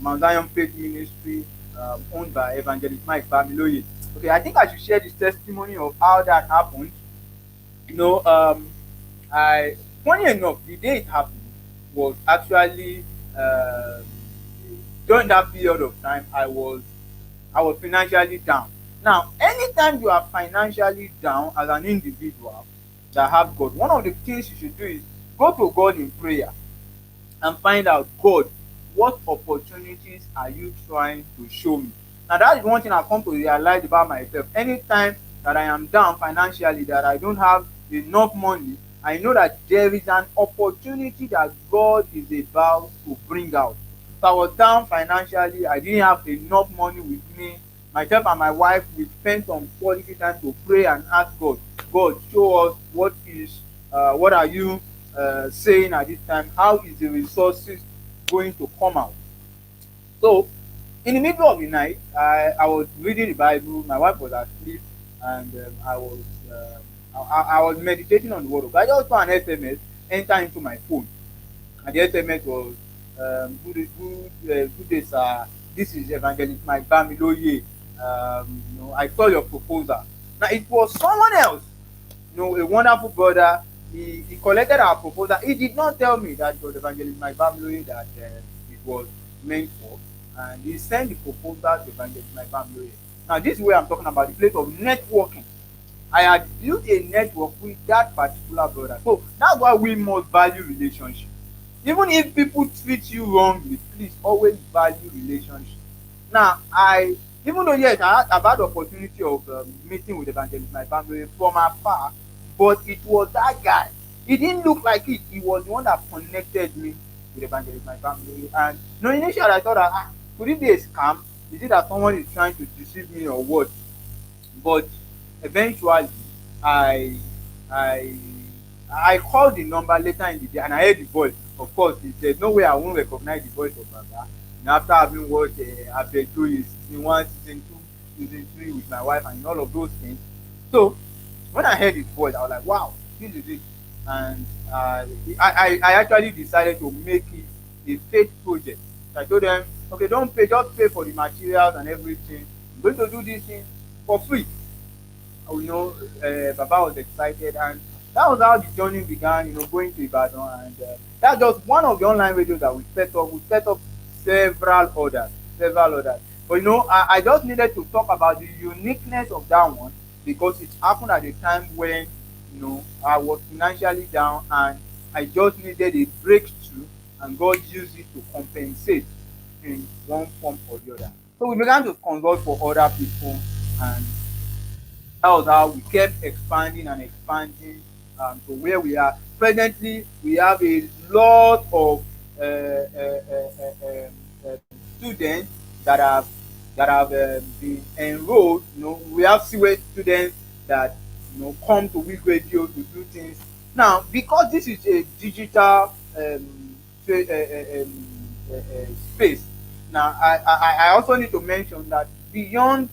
Mount Zion Faith Ministry, owned by Evangelist Mike Bamiloye. Okay, I think I should share this testimony of how that happened. Funny enough, the day it happened was actually during that period of time I was financially down. Now, anytime you are financially down as an individual that have God, one of the things you should do is go to God in prayer and find out, God, what opportunities are you trying to show me? Now, that is one thing I've come to realize about myself. Anytime that I am down financially, that I don't have enough money, I know that there is an opportunity that God is about to bring out. So I was down financially. I didn't have enough money with me. Myself and my wife, we spent some quality time to pray and ask God, God, show us what are you saying at this time? How is the resources going to come out? So in the middle of the night, I was reading the Bible. My wife was asleep, and I was meditating on the word of God. I just saw an SMS enter into my phone, and the SMS was, good day, sir. This is Evangelist Mike Bamiloye. I saw your proposal. Now it was someone else, a wonderful brother. He collected our proposal. He did not tell me that it was Evangelist Mike Bamiloye that it was meant for, and he sent the proposal to Evangelist Mike Bamiloye. Now, this is where I'm talking about the place of networking. I had built a network with that particular brother. So that's why we must value relationship. Even if people treat you wrongly, please always value relationship. Now, even though yes, I've had the opportunity of meeting with Evangelist my family from afar, but it was that guy. He didn't look like it. He was the one that connected me with Evangelist my family. And initially I thought that could it be a scam? Is it that someone is trying to deceive me or what? But eventually, I I I called the number later in the day and I heard the voice. Of course, there's no way I won't recognize the voice of Baba. And after having watched after 2 years, season 1, season 2, season 3 with my wife and all of those things. So when I heard his voice, I was like, wow, this is it. And I actually decided to make it a faith project. So I told them, okay, don't pay, just pay for the materials and everything. I'm going to do this thing for free. Baba was excited, and that was how the journey began, going to Ibadan. And that's just one of the online radios that we set up. We set up several others. But I just needed to talk about the uniqueness of that one because it happened at a time when, I was financially down and I just needed a breakthrough, and God used it to compensate in one form or the other. So we began to consult for other people, and that was how we kept expanding and expanding to where we are. Presently, we have a lot of students that have been enrolled. We have CWE students that come to WIG Radio to do things. Now, because this is a digital space, now I also need to mention that beyond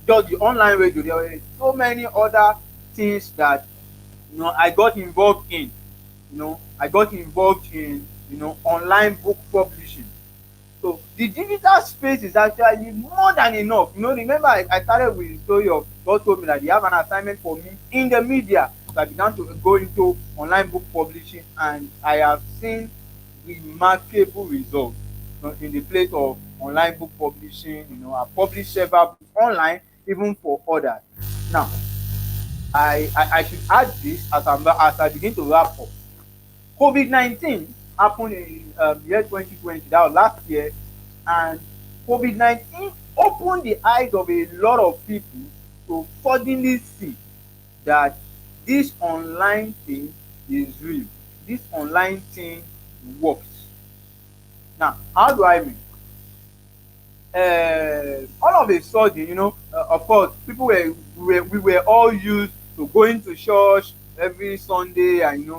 just the online radio, there were so many other things that I got involved in. I got involved in online book publishing. So the digital space is actually more than enough. Remember I started with the story of God told me that they have an assignment for me in the media. So I began to go into online book publishing, and I have seen remarkable results in the place of online book publishing. I published several books online, even for others. Now, I should add this as I begin to wrap up. COVID-19 happened in year 2020, that was last year, and COVID-19 opened the eyes of a lot of people to suddenly see that this online thing is real. This online thing works. Now, how do I mean? All of a sudden, of course, we were all used to going to church every Sunday and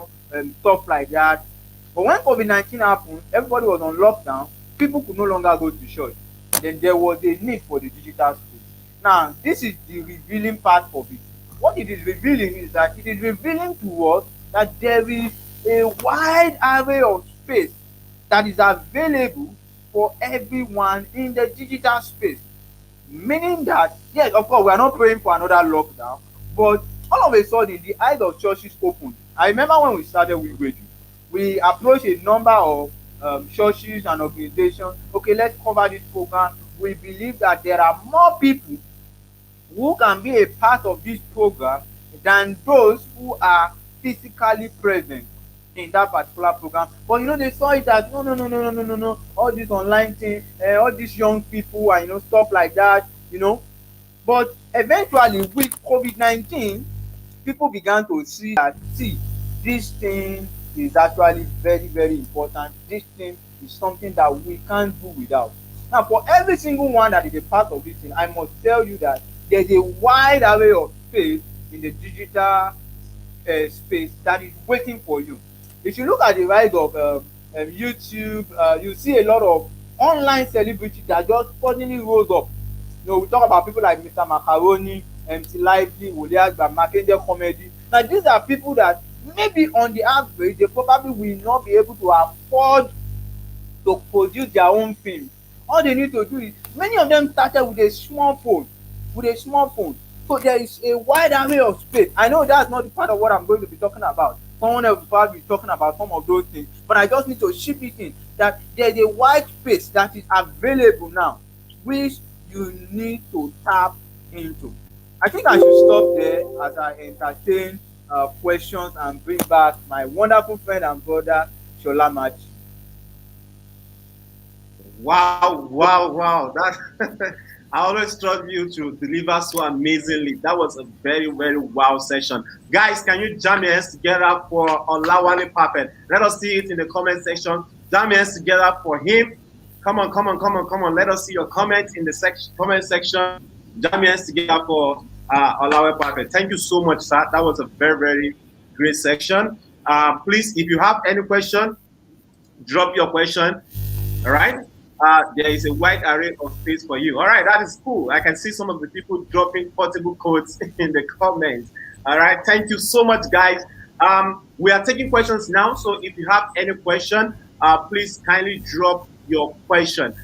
stuff like that. But when COVID-19 happened, everybody was on lockdown. People could no longer go to church. Then there was a need for the digital space. Now, this is the revealing part of it. What it is revealing is that it is revealing to us that there is a wide array of space that is available for everyone in the digital space. Meaning that, yes, of course, we are not praying for another lockdown, but all of a sudden, the eyes of churches opened. I remember when we started with Radio, we approached a number of churches and organizations. Okay, let's cover this program. We believe that there are more people who can be a part of this program than those who are physically present in that particular program. But they saw it as no, all this online thing, all these young people and stuff like that. But eventually with COVID-19, people began to see that this thing is actually very, very important. This thing is something that we can't do without. Now, for every single one that is a part of this thing, I must tell you that there's a wide array of space in the digital space that is waiting for you. If you look at the rise of YouTube, you see a lot of online celebrities that just suddenly rose up. We talk about people like Mr. Macaroni, MC Lively, Wole Agba, Mackenzie Comedy. Now, these are people that maybe on the average, they probably will not be able to afford to produce their own films. All they need to do is, many of them started with a small phone. So there is a wide array of space. I know that's not the part of what I'm going to be talking about. Someone else will probably be talking about some of those things. But I just need to ship it in that there's a wide space that is available now, which you need to tap into. I think I should stop there as I entertain questions and bring back my wonderful friend and brother Shola Machi. Wow, wow, wow. That I always trust you to deliver so amazingly. That was a very, very wow session. Guys, can you jam your hands together for Olawale Perfect? Let us see it in the comment section. Jam your hands together for him. Come on, come on, come on, come on. Let us see your comments in the comment section. Jam your hands together for Olawale Perfect. Thank you so much, sir. That was a very, very great section. Please, if you have any question, drop your question. All right. There is a wide array of space for you. All right, that is cool. I can see some of the people dropping portable codes in the comments. All right, thank you so much, guys. We are taking questions now. So if you have any question, please kindly drop your question.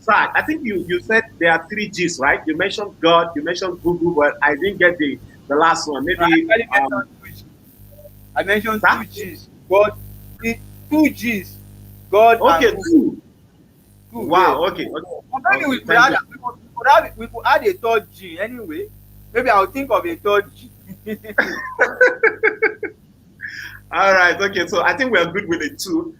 Sir, I think you said there are 3 G's, right? You mentioned God, you mentioned Google, but I didn't get the last one. Maybe I mentioned 2 G's. God, 2 G's. God. Okay, and 2. Wow. Yeah. Okay. Maybe we could add a 3rd G anyway. Maybe I'll think of a 3rd G. All right. Okay. So I think we are good with the 2.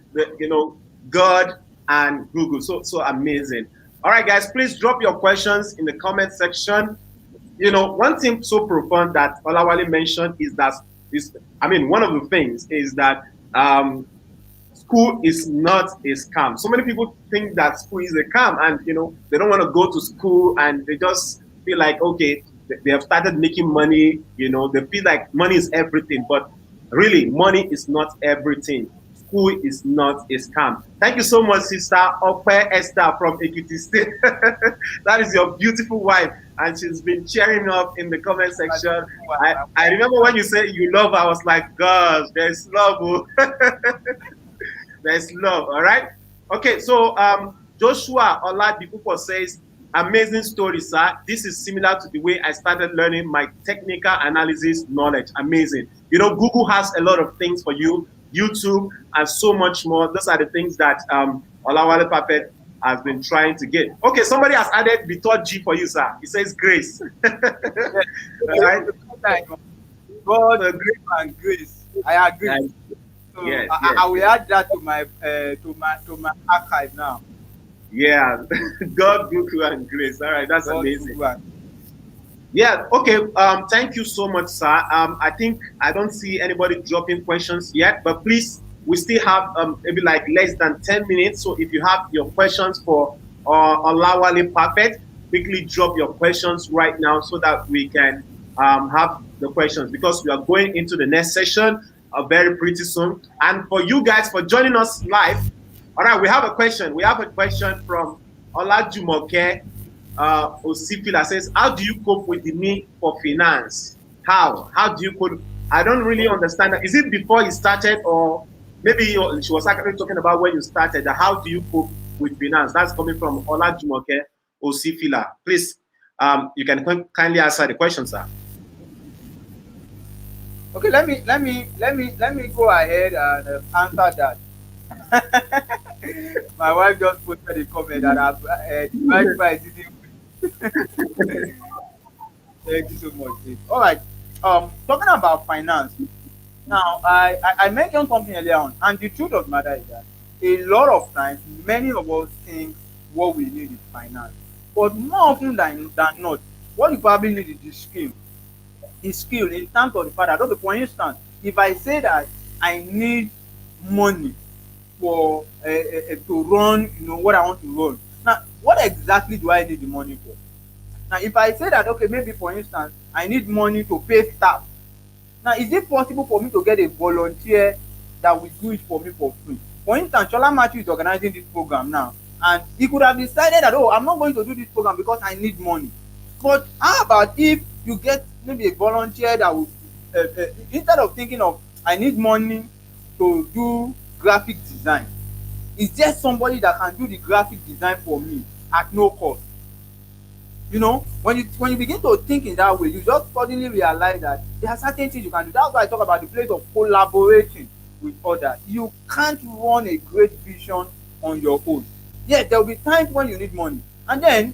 God and Google. So amazing. All right, guys. Please drop your questions in the comment section. One thing so profound that Olawale mentioned is one of the things is that school is not a scam. So many people think that school is a scam, and they don't want to go to school, and they just feel like, okay, they have started making money. They feel like money is everything, but really, money is not everything. School is not a scam. Thank you so much, Sister Ope Esther from Ekiti State. That is your beautiful wife, and she's been cheering up in the comment section. I remember when you said you love her, I was like, gosh, there's love. There's love. All right. Okay. So Joshua Oladipupo says, amazing story, sir. This is similar to the way I started learning my technical analysis knowledge. Amazing. Google has a lot of things for you, YouTube, and so much more. Those are the things that Olawale Perfect has been trying to get. Okay, somebody has added the 3rd G for you, sir. He says grace. All right. God, grace and grace. I agree. Yes. So Yes, I will add that to my archive now. Yeah, God, Google, and grace. All right, that's God, amazing. Google. Yeah. Okay. Thank you so much, sir. I think I don't see anybody dropping questions yet, but please, we still have maybe like less than 10 minutes. So if you have your questions for Olawale Perfect, quickly drop your questions right now so that we can have the questions, because we are going into the next session very pretty soon. And for you guys for joining us live, all right, we have a question. We have a question from Olajumoke Osifila says, how do you cope with the need for finance? How do you cope? I don't really understand that. Is it before you started, or maybe she was actually talking about when you started? How do you cope with finance? That's coming from Olajumoke Osifila. Please, you can kindly answer the question, sir. Okay, let me go ahead and answer that. My wife just posted a comment that I've price didn't win. Thank you so much. All right. Talking about finance. Now, I mentioned something earlier on, and the truth of the matter is that a lot of times, many of us think what we need is finance, but more often than not, what you probably need is skill. Is skill in terms of the fact that, okay, for instance, if I say that I need money for to run, what I want to run. Now, what exactly do I need the money for? Now, if I say that, okay, maybe for instance, I need money to pay staff. Now, is it possible for me to get a volunteer that will do it for me for free? For instance, Shola Matthew is organizing this program now, and he could have decided that, oh, I'm not going to do this program because I need money. But how about if you get maybe a volunteer that will, instead of thinking of, I need money to do graphic design, is there somebody that can do the graphic design for me at no cost? When you begin to think in that way, you just suddenly realize that there are certain things you can do. That's why I talk about the place of collaborating with others. You can't run a great vision on your own. Yes, there will be times when you need money, and then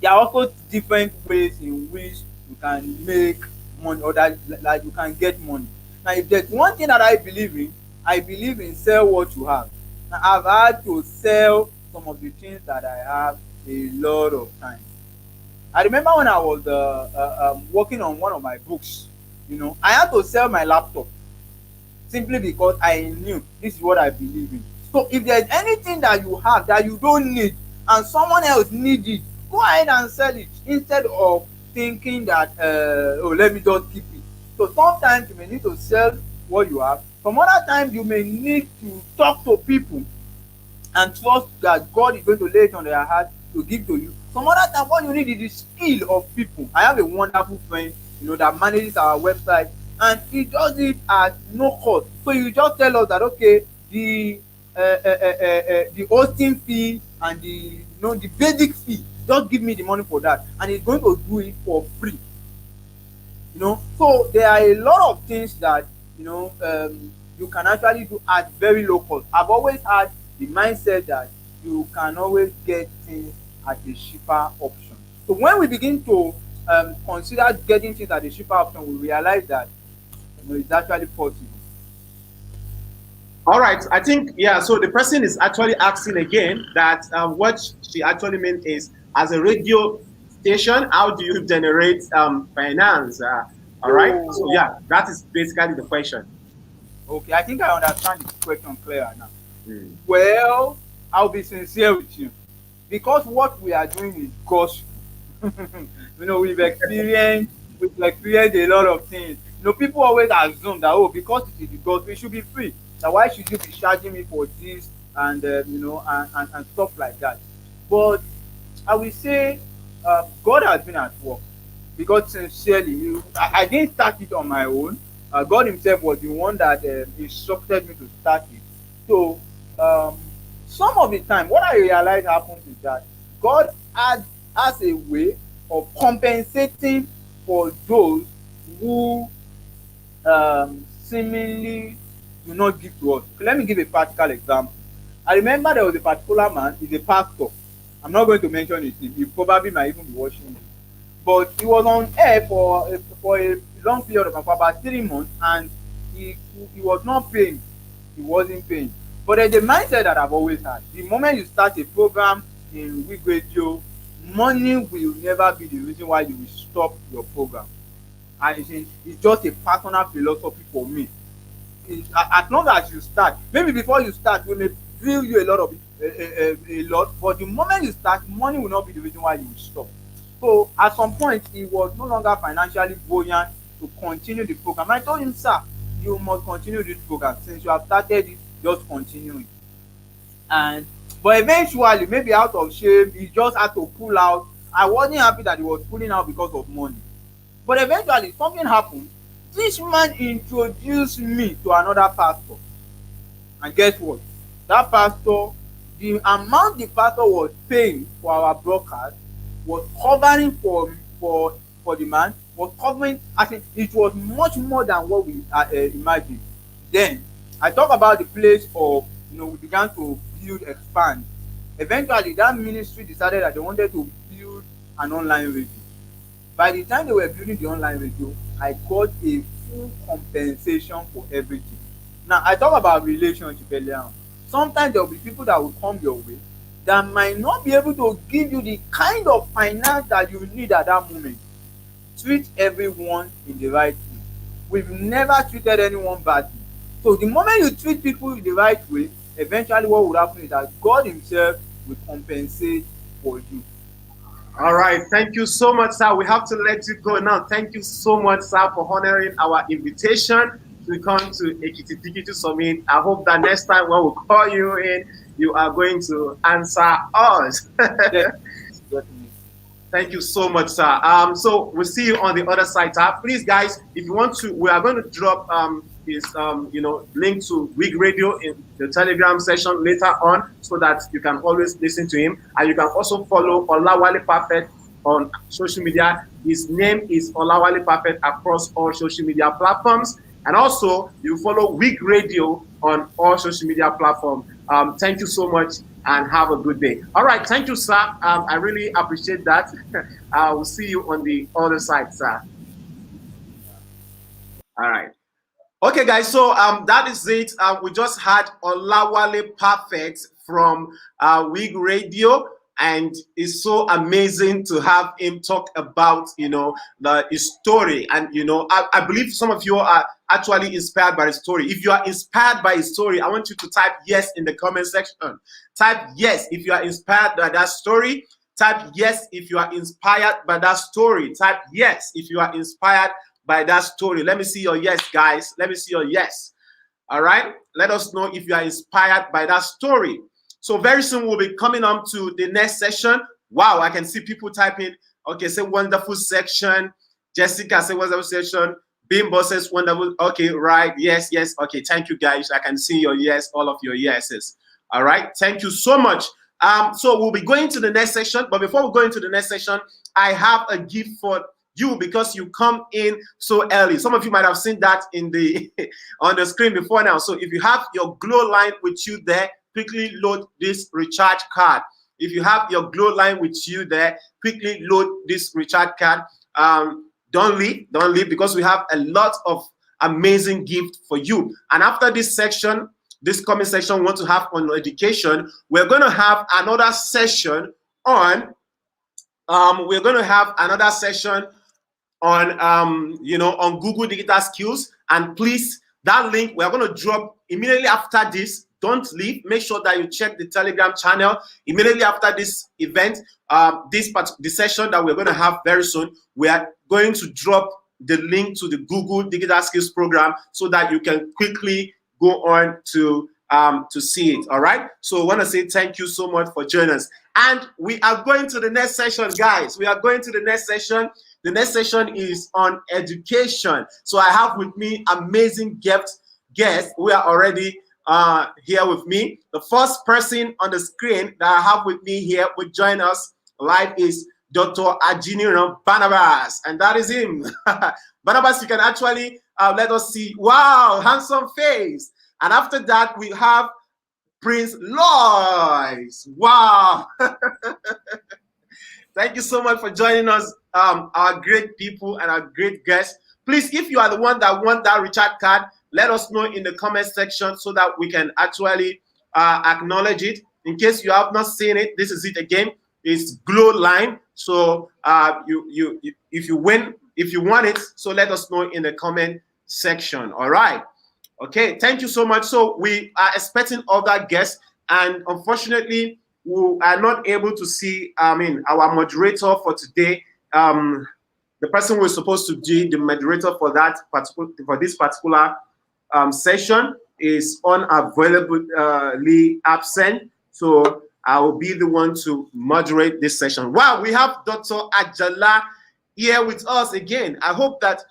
there are also different ways in which you can make money, or that like you can get money. Now, if there's one thing that I believe in sell what you have. Now, I've had to sell some of the things that I have a lot of times. I remember when I was working on one of my books, I had to sell my laptop simply because I knew this is what I believe in. So if there's anything that you have that you don't need and someone else needs it, go ahead and sell it instead of thinking that oh, let me just keep it. So sometimes you may need to sell what you have. Some other times you may need to talk to people and trust that God is going to lay it on their heart to give to you. Some other time what you need is the skill of people. I have a wonderful friend, that manages our website, and he does it at no cost. So you just tell us that, okay, the hosting fee and the basic fee, just give me the money for that, and he's going to do it for free. So there are a lot of things that you can actually do at very low cost. I've always had the mindset that you can always get things at a cheaper option. So when we begin to consider getting things at a cheaper option, we realize that it's actually possible. All right, I think, yeah, so the person is actually asking again that what she actually meant is, as a radio station, how do you generate finance? All right, so yeah, that is basically the question. Okay, I think I understand the question clearer now. Well, I'll be sincere with you, because what we are doing is gospel. We've experienced a lot of things. People always assume that, oh, because it is the gospel, it should be free. Now, why should you be charging me for this and and stuff like that? But I will say God has been at work, because sincerely, I didn't start it on my own. God Himself was the one that instructed me to start it. So some of the time, what I realize happens is that God has a way of compensating for those who seemingly do not give to us. Okay, let me give a practical example. I remember there was a particular man, he's a pastor. I'm not going to mention his name. He probably might even be watching me. But he was on air for a long period of about 3 months, and he was not paying. He wasn't paying. But there's a mindset that I've always had. The moment you start a program in WIG Radio, money will never be the reason why you will stop your program. And it's just a personal philosophy for me. As long as you start, maybe before you start, we may bill you a lot, but the moment you start, money will not be the reason why you will stop. So at some point, he was no longer financially buoyant to continue the program. I told him, sir, you must continue this program. Since you have started it, just continue it. But eventually, maybe out of shame, he just had to pull out. I wasn't happy that he was pulling out because of money. But eventually, something happened. This man introduced me to another pastor. And guess what? That pastor, the amount the pastor was paying for our broadcast was covering for the man, was covering, I think it was much more than what we imagined. Then, I talk about the place of, we began to build, expand. Eventually, that ministry decided that they wanted to build an online radio. By the time they were building the online radio, I got a full compensation for everything. Now, I talk about relationship earlier on. Sometimes there will be people that will come your way that might not be able to give you the kind of finance that you need at that moment. Treat everyone in the right way. We've never treated anyone badly. So the moment you treat people in the right way, eventually what will happen is that God Himself will compensate for you. All right, thank you so much, sir. We have to let you go now. Thank you so much, sir, for honoring our invitation to come to Ekiti Digital Summit. I hope that next time when we call you in, you are going to answer us. Thank you so much, sir. So we'll see you on the other side, sir. Please, guys, if you want to, we are going to drop his link to WIG Radio in the Telegram session later on, so that you can always listen to him, and you can also follow Olawale Perfect on social media. His name is Olawale Perfect across all social media platforms, and also you follow WIG Radio on all social media platforms. Thank you so much, and have a good day. All right, thank you, sir. I really appreciate that. I will see you on the other side, sir. All right. Okay, guys. So that is it. We just had Olawale Perfect from WIG Radio, and it's so amazing to have him talk about his story. And I believe some of you are actually inspired by his story. If you are inspired by his story, I want you to type yes in the comment section. Type yes if you are inspired by that story. Type yes if you are inspired by that story. Type yes if you are inspired by that story. Let me see your yes, guys. Let me see your yes. All right. Let us know if you are inspired by that story. So very soon we'll be coming on to the next session. Wow, I can see people typing. Okay, say wonderful section. Jessica say wonderful section. Bimbo says wonderful. Okay, right. Yes, yes. Okay, thank you, guys. I can see your yes, all of your yeses. All right. Thank you so much. So we'll be going to the next session. But before we go into the next session, I have a gift for you because you come in so early. Some of you might have seen that in the on the screen before now. So if you have your Glow line with you there, quickly load this recharge card. If you have your Glow line with you there, quickly load this recharge card. Don't leave because we have a lot of amazing gift for you. And after this section, this coming section we want to have on education, we're going to have another session on on Google Digital Skills. And please, that link we're going to drop immediately after this. Don't leave. Make sure that you check the Telegram channel immediately after this event. This session that we're going to have very soon, we are going to drop the link to the Google Digital Skills program so that you can quickly go on to see it. All right. So I want to say thank you so much for joining us. And we are going to the next session, guys. We are going to the next session. The next session is on education. So I have with me amazing guests who are already here with me. The first person on the screen that I have with me here will join us live is Dr. Ajiniro Barnabas, and that is him. Barnabas, you can actually let us see. Wow, handsome face. And after that, we have Prince Lois. Wow. Thank you so much for joining us, our great people and our great guests. Please, if you are the one that want that recharge card, let us know in the comment section so that we can actually acknowledge it. In case you have not seen it, this is it again. It's Glow line. So if you want it, so let us know in the comment section. All right. Okay. Thank you so much. So we are expecting other guests, and unfortunately, we are not able to see. Our moderator for today. The person who is supposed to be the moderator for this particular session is unavailably absent. So I will be the one to moderate this session. Wow, we have Dr. Ajala here with us again. I hope that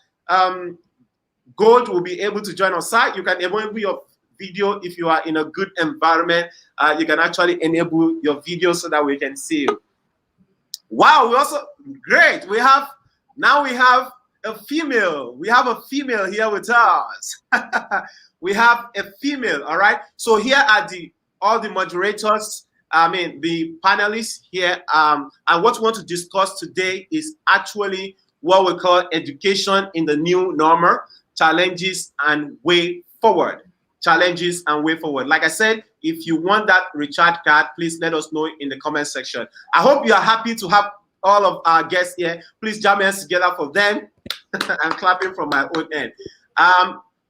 Gold will be able to join us. You can enable your video if you are in a good environment. You can actually enable your video so that we can see you. Wow, we also great. We have a female. We have a female here with us. We have a female. All right. So here are all the moderators. The panelists here. And what we want to discuss today is actually what we call education in the new normal, challenges and way forward. Challenges and way forward. Like I said, if you want that recharge card, please let us know in the comment section. I hope you are happy to have all of our guests here. Please jam hands together for them. I'm clapping from my own end.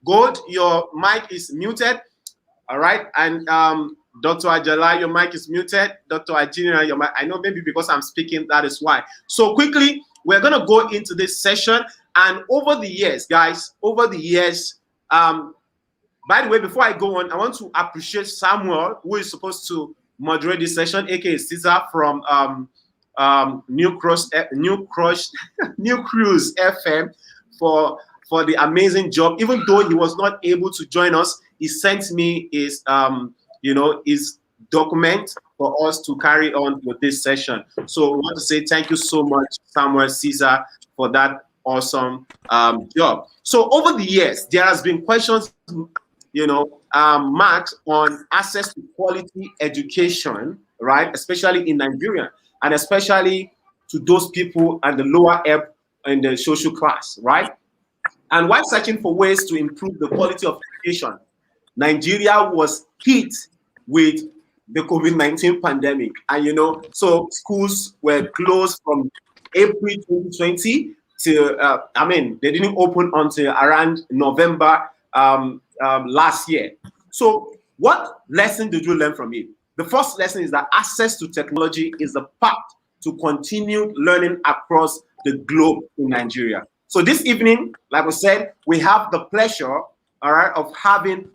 Gold, your mic is muted. All right. And Dr. Ajala, your mic is muted. Dr. Ajina, your mic, I know maybe because I'm speaking, that is why. So quickly, we're going to go into this session. And over the years, guys, by the way, before I go on, I want to appreciate Samuel, who is supposed to moderate this session, aka Caesar from New Cruise FM for the amazing job. Even though he was not able to join us, he sent me his his document for us to carry on with this session. So I want to say thank you so much, Samuel Caesar, for that awesome job. So over the years, there has been questions marks on access to quality education, right? Especially in Nigeria, and especially to those people at the lower ebb in the social class, right? And while searching for ways to improve the quality of education, Nigeria was hit with the COVID-19 pandemic. And, so schools were closed from April 2020 to, they didn't open until around November last year. So what lesson did you learn from it? The first lesson is that access to technology is a path to continued learning across the globe in Nigeria. So this evening, like I said, we have the pleasure, all right, of having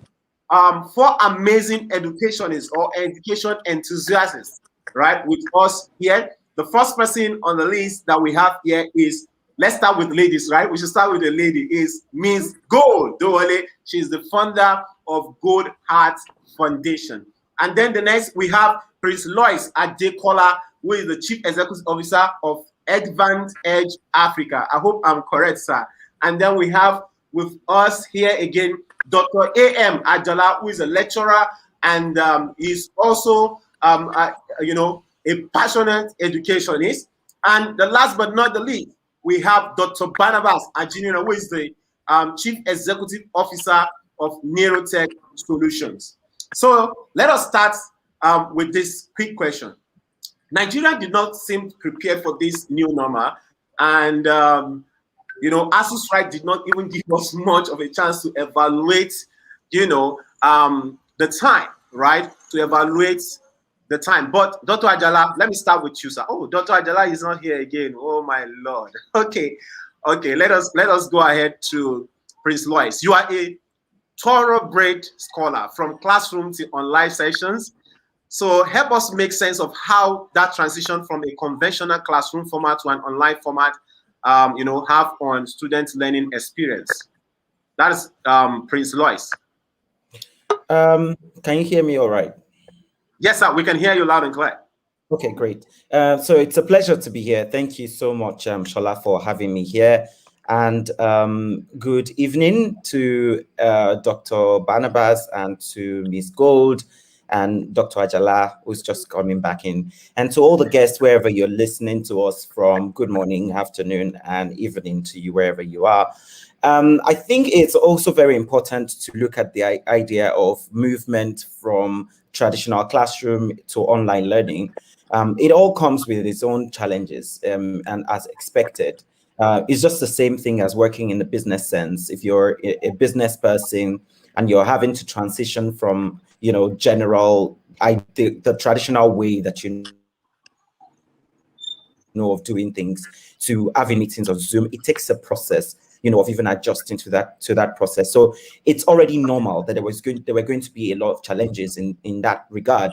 4 amazing educationists or education enthusiasts, right, with us here. The first person on the list that we have here is, let's start with ladies, right? We should start with the lady, is Ms. Gold Dowale. She's the founder of Gold Heart Foundation. And then the next, we have Prince Lois Adekola, who is the Chief Executive Officer of Advanced Edge Africa. I hope I'm correct, sir. And then we have with us here again, Dr. A.M. Ajala, who is a lecturer and is also, a passionate educationist. And the last but not the least, we have Dr. Barnabas Ajinira, who is the Chief Executive Officer of Neurotech Solutions. So let us start with this quick question. Nigeria did not seem prepared for this new normal, and ASUS Right did not even give us much of a chance to evaluate, the time, right? To evaluate the time. But Dr. Ajala, let me start with you, sir. Oh, Dr. Ajala is not here again. Oh my Lord. Okay. Let us go ahead to Prince Lois. You are a thoroughbred scholar from classroom to online sessions. So help us make sense of how that transition from a conventional classroom format to an online format, have on student learning experience. That is Prince Lois. Can you hear me all right? Yes, sir. We can hear you loud and clear. Okay, great. So it's a pleasure to be here. Thank you so much, Shola, for having me here. And good evening to Dr. Barnabas and to Ms. Gold and Dr. Ajala, who's just coming back in. And to all the guests, wherever you're listening to us from, good morning, afternoon, and evening to you, wherever you are. I think it's also very important to look at the idea of movement from traditional classroom to online learning. It all comes with its own challenges, and as expected. It's just the same thing as working in the business sense. If you're a business person and you're having to transition from, the traditional way that of doing things to having meetings on Zoom, it takes a process, of even adjusting to that process. So it's already normal that there were going to be a lot of challenges in that regard.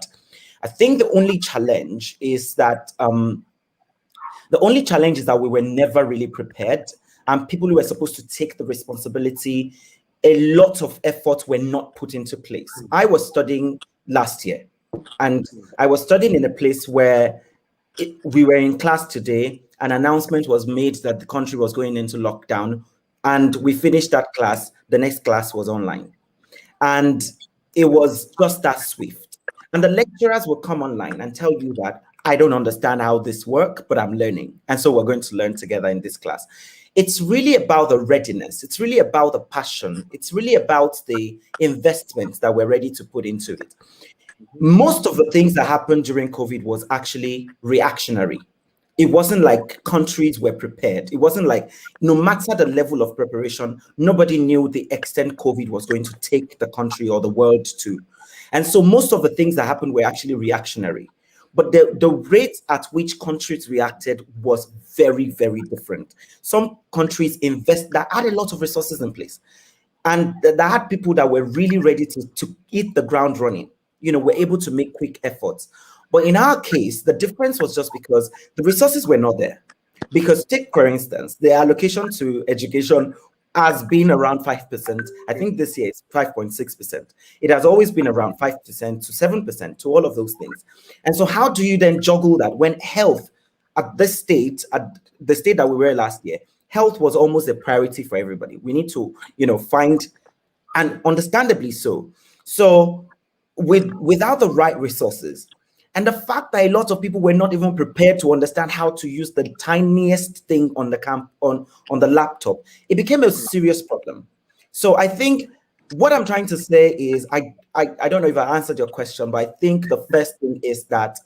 I think the only challenge is that we were never really prepared, and people who were supposed to take the responsibility, a lot of effort were not put into place. I was studying last year, and I was studying in a place where we were in class today. An announcement was made that the country was going into lockdown, and we finished that class. The next class was online, and it was just that swift. And the lecturers will come online and tell you that I don't understand how this works, but I'm learning. And so we're going to learn together in this class. It's really about the readiness. It's really about the passion. It's really about the investments that we're ready to put into it. Most of the things that happened during COVID was actually reactionary. It wasn't like countries were prepared. It wasn't like, no matter the level of preparation, nobody knew the extent COVID was going to take the country or the world to. And so most of the things that happened were actually reactionary. But the rate at which countries reacted was very, very different. Some countries that had a lot of resources in place, and that had people that were really ready to hit the ground running, were able to make quick efforts. But in our case, the difference was just because the resources were not there. Because take, for instance, the allocation to education has been around 5%. I think this year it's 5.6%. It has always been around 5% to 7% to all of those things. And so how do you then juggle that when health at the state that we were last year, health was almost a priority for everybody. We need to, find and understandably so. So without the right resources, and the fact that a lot of people were not even prepared to understand how to use the tiniest thing on the laptop, it became a serious problem. So I think what I'm trying to say is, I don't know if I answered your question, but I think the first thing is that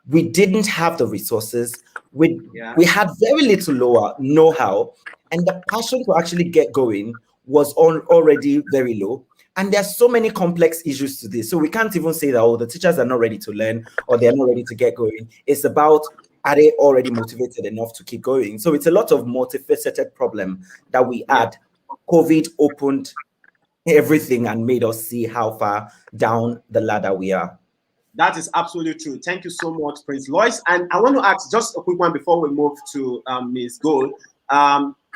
we didn't have the resources. We had very little know-how, and the passion to actually get going was already very low. And there's so many complex issues to this. So we can't even say that, oh, the teachers are not ready to learn or they're not ready to get going. It's about, are they already motivated enough to keep going? So it's a lot of multifaceted problem that we had. COVID opened everything and made us see how far down the ladder we are. That is absolutely true. Thank you so much, Prince Lois. And I want to ask just a quick one before we move to Ms. Gold.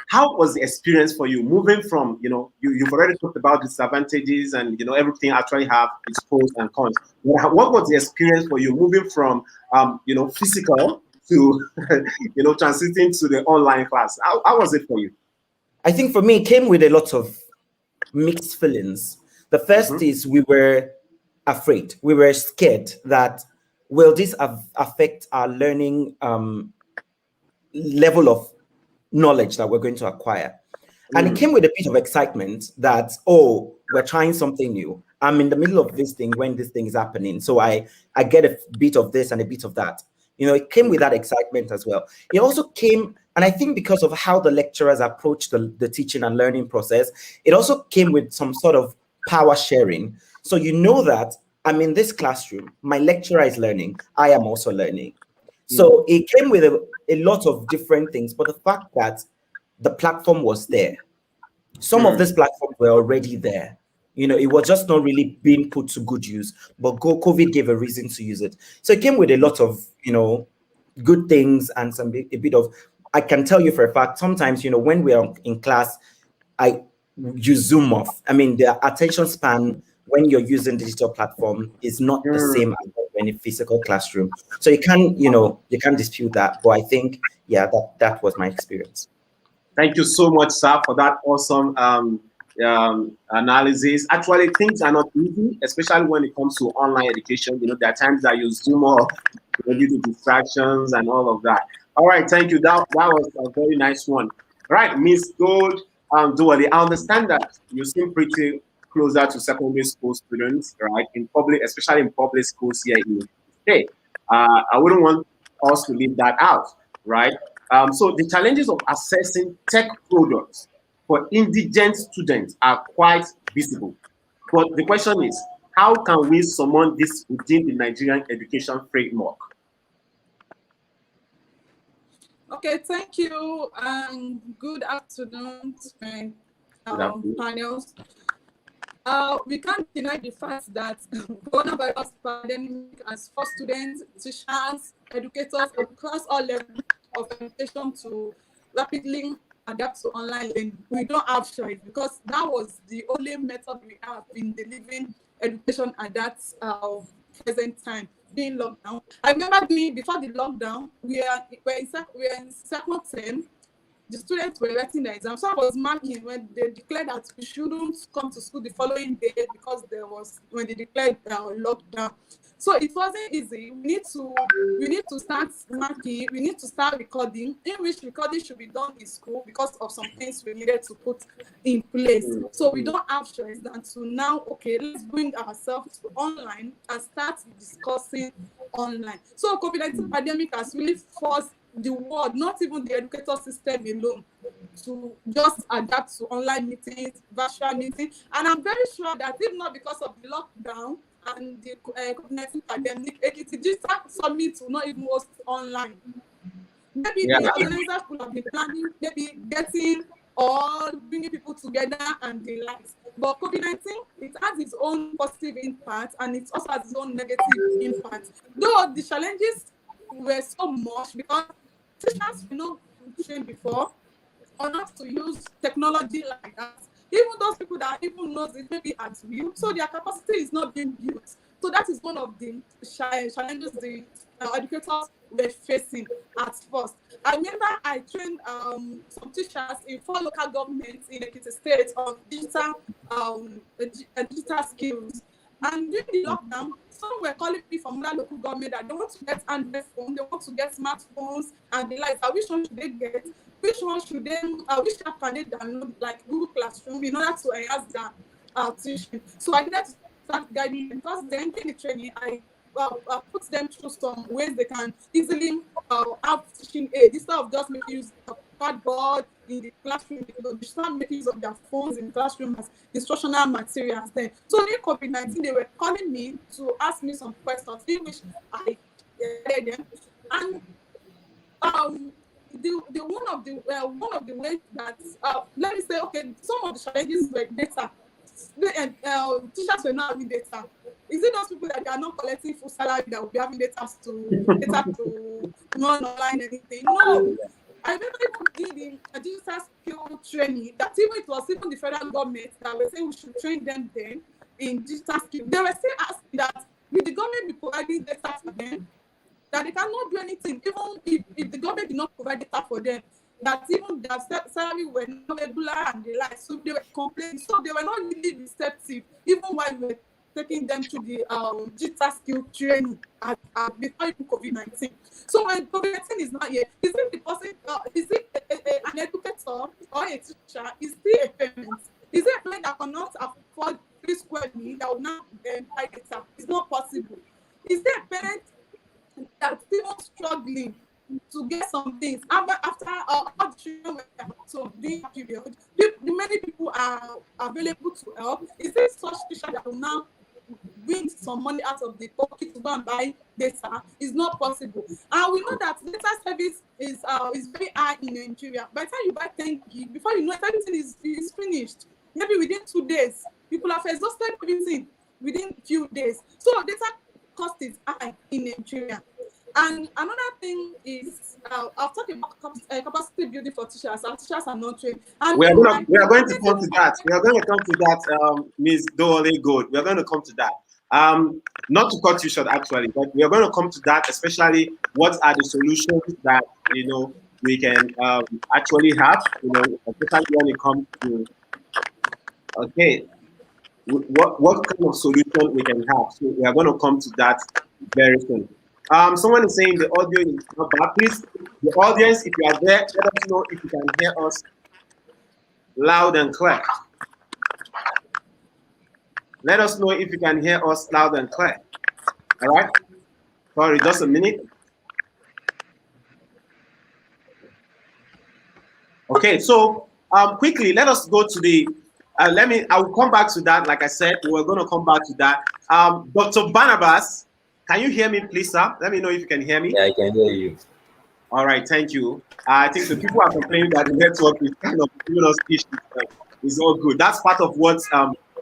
How was the experience for you moving from, you've already talked about disadvantages and, everything actually have its pros and cons. What was the experience for you moving from, physical to, transiting to the online class? How was it for you? I think for me, it came with a lot of mixed feelings. The first is we were afraid. We were scared that, will this affect our learning level of knowledge that we're going to acquire? And it came with a bit of excitement that, oh, we're trying something new. I'm in the middle of this thing when this thing is happening. So I get a bit of this and a bit of that. It came with that excitement as well. It also came, and I think because of how the lecturers approached the teaching and learning process, it also came with some sort of power sharing. So that I'm in this classroom, my lecturer is learning, I am also learning. So it came with a lot of different things, but the fact that the platform was there, some of these platforms were already there. It was just not really being put to good use, but COVID gave a reason to use it. So it came with a lot of, good things and a bit of, I can tell you for a fact, sometimes, when we are in class, you zoom off. I mean, the attention span when you're using digital platform is not the same as in a physical classroom. So you can't dispute that. But I think, that was my experience. Thank you so much, sir, for that awesome analysis. Actually, things are not easy, especially when it comes to online education. There are times that you zoom off due to distractions and all of that. All right, thank you. That was a very nice one. All right, Miss Gold, Duwali, I understand that you seem pretty closer to secondary school students, right? Especially in public schools here in the state. I wouldn't want us to leave that out, right? So the challenges of accessing tech products for indigent students are quite visible. But the question is, how can we summon this within the Nigerian education framework? Okay, thank you, and good afternoon to my panels. We can't deny the fact that coronavirus pandemic has forced students, teachers, educators across all levels of education to rapidly adapt to online learning. We don't have choice because that was the only method we have in delivering education at that present time, being lockdown. I remember before the lockdown, we were in second term. The students were writing the exam. So I was marking when they declared that we shouldn't come to school the following day because when they declared lockdown. So it wasn't easy. We need to start marking. We need to start recording. In which recording should be done in school because of some things we needed to put in place. So we don't have choice than to now, okay, let's bring ourselves to online and start discussing online. So COVID-19 pandemic has really forced the world, not even the educator system alone, to just adapt to online meetings, virtual meetings. And I'm very sure that if not because of the lockdown and the COVID-19 pandemic, Ekiti Digital Summit will not even host online. Maybe the organizers could have been planning, maybe getting or bringing people together and the likes. But COVID-19, it has its own positive impact and it also has its own negative impact. Though the challenges were so much because teachers were not trained before or not to use technology like that. Even those people that even knows it maybe at will, so their capacity is not being built. So that is one of the challenges the educators were facing at first. I remember I trained some teachers in 4 local governments in Ekiti State on digital skills. And during the lockdown, some were calling me from other local government that they want to get Android phone, they want to get smartphones, and they like, which one should they get? Which one should they, which app can they download, like Google Classroom, in order to enhance their teaching? So I needed to start guiding them, because then in the training, I put them through some ways they can easily have teaching aid, instead of just making use of cardboard in the classroom. They start making use of their phones in the classroom as instructional materials then. So in COVID-19, they were calling me to ask me some questions, in which I heard them. And one of the ways that let me say, okay, some of the challenges were data. Teachers were not having data. Is it those people that they are not collecting full salary that will be having data to run online anything? No. I remember even doing the digital skill training, that even it was even the federal government that were saying we should train them then in digital skill. They were still asking that with the government be providing data for them, that they cannot do anything, even if the government did not provide data for them, that even their salary were not regular and the like. So they were complaining. So they were not really receptive, even while we were taking them to the digital skill training before COVID-19. So when COVID-19 is not here, is it the person, is it an educator or a teacher? Is it a parent? Is it a parent that cannot afford 3 square meals that will not buy data? It's not possible. Is there a parent that's still struggling to get some things after all the children were so during that period? Many people are available to help. Is there such teacher that will now bring some money out of the pocket to go and buy data? Is not possible. And we know that data service is very high in Nigeria. By the time you buy 10 gig, before you know it, everything is finished. Maybe within 2 days, people have exhausted everything within few days. So data cost is high in Nigeria. And another thing is, I've talked about capacity building for teachers. Our teachers are not trained. And we are going to come to that. We are going to come to that, Ms. Dole Gold. We are going to come to that. Not to cut you short, actually, but we are going to come to that, especially what are the solutions that, we can actually have, especially when it comes to, okay, what kind of solution we can have. So we are going to come to that very soon. Someone is saying the audio is not bad. Please, the audience, if you are there, let us know if you can hear us loud and clear. Let us know if you can hear us loud and clear. All right? Sorry, just a minute. Okay, so quickly, let us go to the, I will come back to that. Like I said, we're going to come back to that. Dr. Barnabas, can you hear me, please, sir? Let me know if you can hear me. Yeah, I can hear you. All right, thank you. I think the people are complaining that the network is kind of giving us issues. It's all good. That's part of what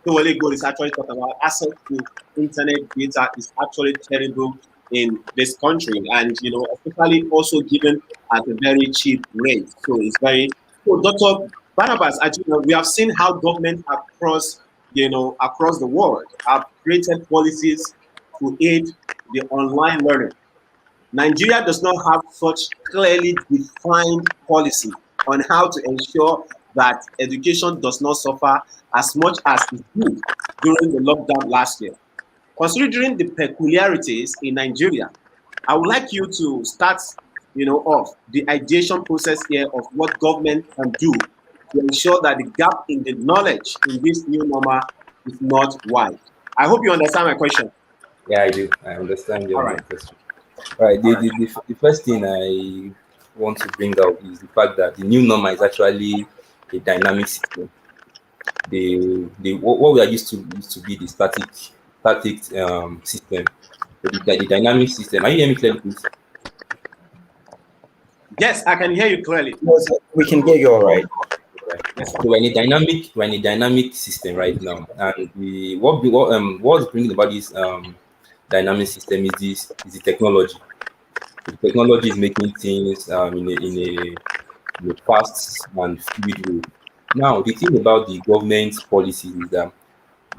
WIG Radio is actually talking about. Access to internet data is actually terrible in this country, and especially also given at a very cheap rate. So it's very. So, Dr. Barnabas, as you know, we have seen how government across the world have created policies to aid the online learning. Nigeria does not have such clearly defined policy on how to ensure that education does not suffer as much as it did during the lockdown last year. Considering the peculiarities in Nigeria, I would like you to start, off the ideation process here of what government can do to ensure that the gap in the knowledge in this new normal is not wide. I hope you understand my question. Yeah, I do. I understand your question. All right. The first thing I want to bring out is the fact that the new normal is actually a dynamic system. What we are used to be the static system. The dynamic system. Are you hearing me clearly, please? Yes, I can hear you clearly. We can hear you all right. So we're in a dynamic system right now, and what's bringing about this dynamic system is the technology. The technology is making things in a fast and fluid way. Now, the thing about the government policies is that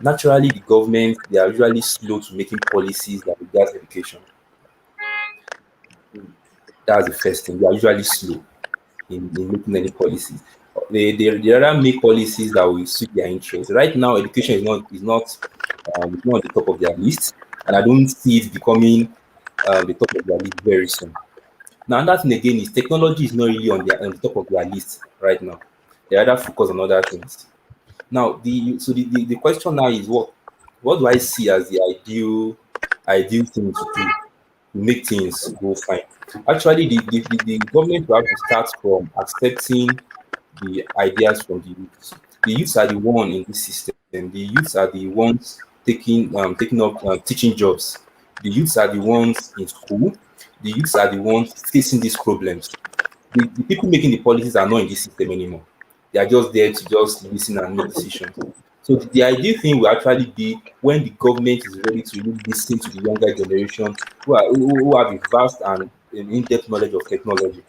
naturally the government, they are usually slow to making policies that regard education. That's the first thing. They are usually slow in making any policies. They rather make policies that will suit their interests. Right now, education is not on the top of their list, and I don't see it becoming the top of their list very soon. Now, another thing again is technology is not really on the top of their list right now. They rather focus on other things. Now, the question now is what do I see as the ideal thing to do to make things go fine? Actually, the government will have to start from accepting the ideas from the youth. The youths are the one in this system. The youths are the ones taking up teaching jobs. The youths are the ones in school. The youths are the ones facing these problems. The people making the policies are not in this system anymore. They are just there to just listen and make decisions. So the ideal thing will actually be when the government is ready to really listen to the younger generation who have a vast and an in-depth knowledge of technology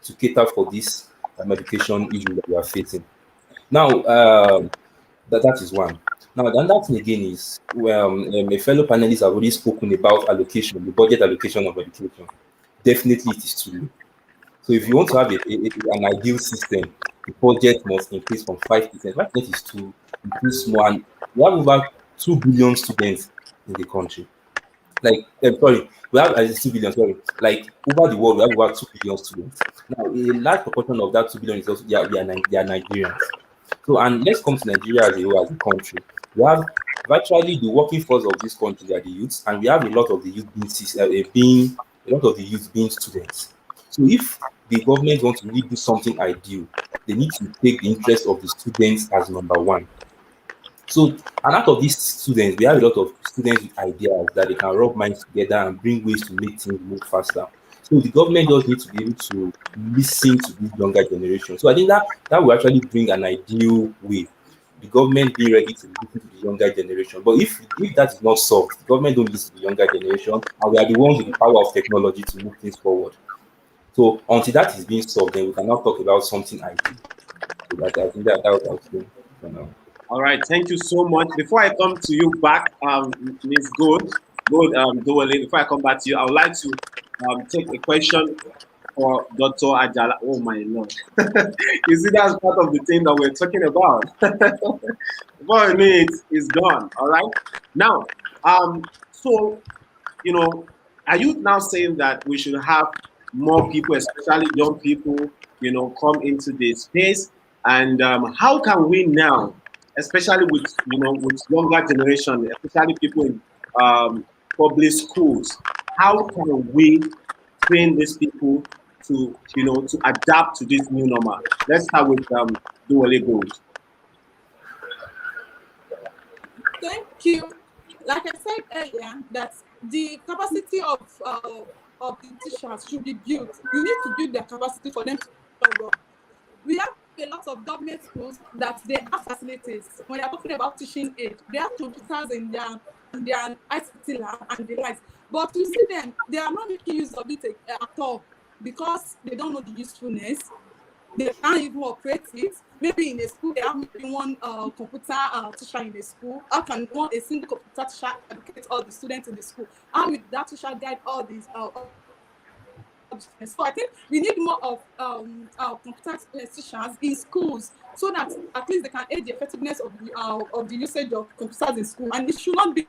to cater for this education issue that we are facing. Now, that is one. Now, the other thing again is, well, a fellow panelist have already spoken about allocation, the budget allocation of education. Definitely, it is too low. So, if you want to have an ideal system, the budget must increase from 5%. 5% is too small. And we have over 2 billion students in the country. Like, sorry, we have 2 billion, sorry. Like, over the world, we have over 2 billion students. Now, a large proportion of that 2 billion is also, they are Nigerians. So, and let's come to Nigeria as a whole, as a country. We have virtually the working force of this country, they are the youths, and we have a lot of the youth being students. So, if the government wants to really do something ideal, they need to take the interest of the students as number one. So, and out of these students, we have a lot of students with ideas that they can rub minds together and bring ways to make things move faster. So the government just needs to be able to listen to this younger generation. So I think that will actually bring an ideal way. The government being ready to listen to the younger generation. But if that is not solved, the government don't listen to the younger generation, and we are the ones with the power of technology to move things forward. So until that is being solved, then we cannot talk about something ideal. So that I think that was saying for now. All right, thank you so much. Before I come to you back, Ms. Dowale, before I come back to you, I would like to take a question for Dr. Ajala. Oh my Lord. You see, that's part of the thing that we're talking about. Before a minute is gone. All right. Now, so, are you now saying that we should have more people, especially young people, come into this space? And how can we now, especially with younger generation, especially people in public schools, how can we train these people to adapt to this new normal? Let's start with Duwale Gold. Thank you. Like I said earlier, that the capacity of the teachers should be built. You need to build their capacity for them to work. We have a lot of government schools that they have facilities. When they are talking about teaching aid, they have computers in their ICT lab and the likes. But you see them, they are not making use of it at all because they don't know the usefulness. They can't even operate it. Maybe in a school, they have maybe one computer teacher in the school. How can a single computer teacher educate all the students in the school? How will that teacher guide all these? So I think we need more of computer teachers in schools so that at least they can aid the effectiveness of the usage of computers in school. And it should not be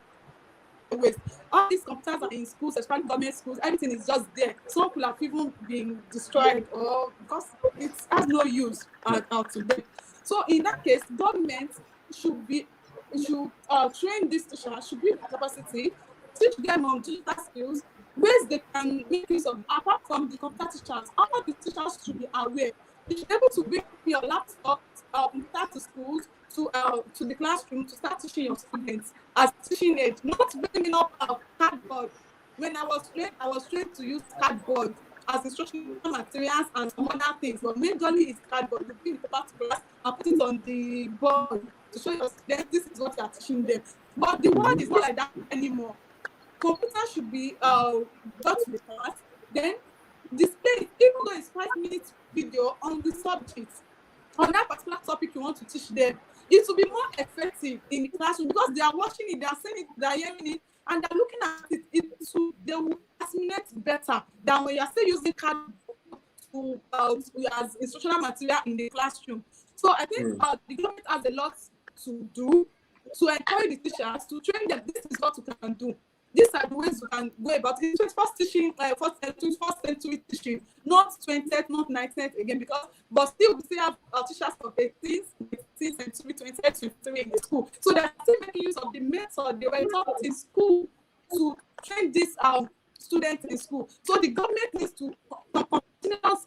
a waste. All these computers are in schools, especially government schools. Everything is just there. Some could have even been destroyed or because it has no use to them. So in that case, government should train these teachers, should build capacity, teach them on digital skills, ways they can make use of, apart from the computer teachers. All the teachers should be aware. You should be able to bring your laptop computer to schools, to the classroom to start teaching your students as teaching aid, not bringing up cardboard. When I was trained to use cardboard as instructional materials and some other things, but majorly it's cardboard. You bring the paper to class and put it on the board to show your students this is what you are teaching them. But the world is not like that anymore. Computer should be brought to the class, then display, even though it's 5 minutes video on the subject. on that particular topic you want to teach them, it will be more effective in the classroom because they are watching it, they are seeing it, they are hearing it, and they're looking at it. They will assimilate better than when you are still using card as instructional material in the classroom. So I think the government has a lot to do to encourage the teachers to train them. This is what you can do. These are the ways you can go about it. 21st teaching, 21st century teaching, not 20th, not 19th again, but still we still have teachers of 18th century, 20th century in the school. So they're still making use of the method they were taught in school to train these students in school. So the government needs to continuous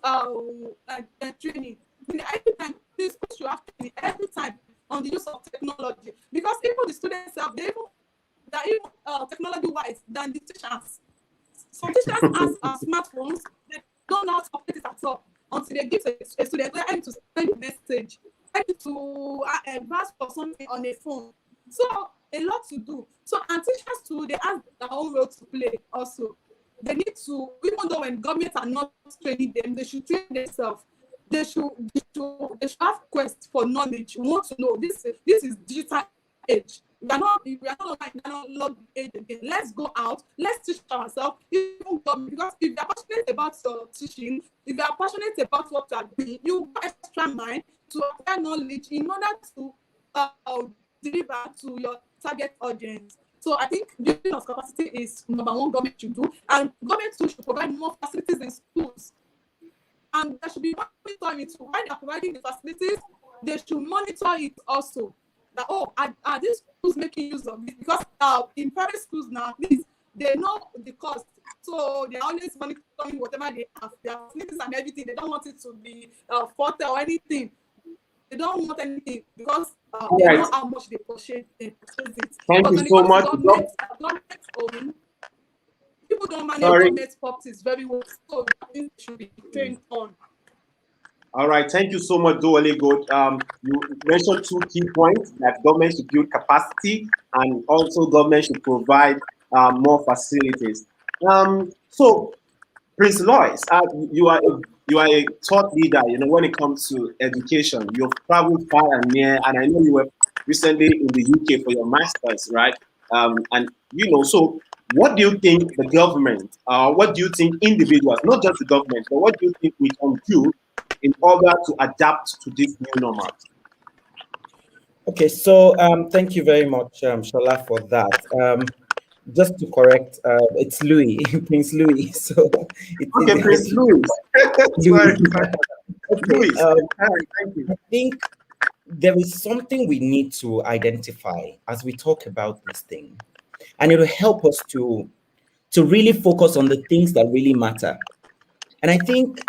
training. Every time, this should have training every time on the use of technology, because even the students have they're even technology-wise than the teachers. So teachers have smartphones, they don't know how to operate it at all until they give a student time to send a message, time to ask for something on a phone. So a lot to do. So and teachers too, they have their own role to play also. They need to, even though when governments are not training them, they should train themselves. They should have quest for knowledge. We want to know this is digital age. We are not locked age again. Let's go out. Let's teach ourselves. Even because if you are passionate about your teaching, if you are passionate about what you are doing, you have extra mind to acquire knowledge in order to deliver to your target audience. So I think building of capacity is number one government should do, and government too should provide more facilities in schools. And there should be monitoring it. While they are providing the facilities, they should monitor it also. That, are these schools making use of it? Because in private schools now, they know the cost. So they're always monitoring whatever they have, their facilities and everything. They don't want it to be faulty or anything. They don't want anything because they know how much they purchase it. Thank you so much. People don't manage government properties very well, so it should be trained on. All right, thank you so much, Doole Good. You mentioned two key points, that government should build capacity and also government should provide more facilities. So, Prince Lois, you are a thought leader. When it comes to education, you've traveled far and near, and I know you were recently in the UK for your masters, right? So what do you think the government, what do you think individuals, not just the government, but what do you think we can do in order to adapt to this new normal? Okay, so thank you very much, Shola, for that. Just to correct, it's Louis, Prince Louis. So Prince Louis. Louis. Louis. Thank you. I think there is something we need to identify as we talk about this thing, and it will help us to really focus on the things that really matter. And I think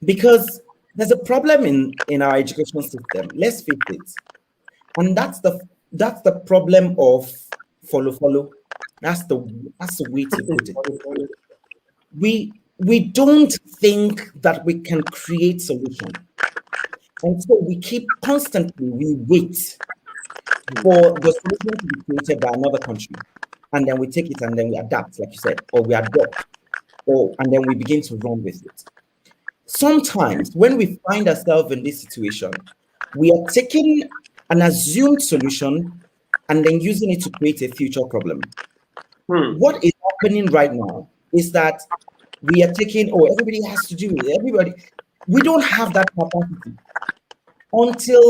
because there's a problem in our education system, let's face it, and that's the problem of follow. That's the way to put it. We don't think that we can create solutions, and so we wait for the solution to be created by another country, and then we take it and then we adapt, like you said, or we adopt, and then we begin to run with it. Sometimes when we find ourselves in this situation, we are taking an assumed solution and then using it to create a future problem. What is happening right now is that we are taking, everybody has to do it, everybody. We don't have that capacity until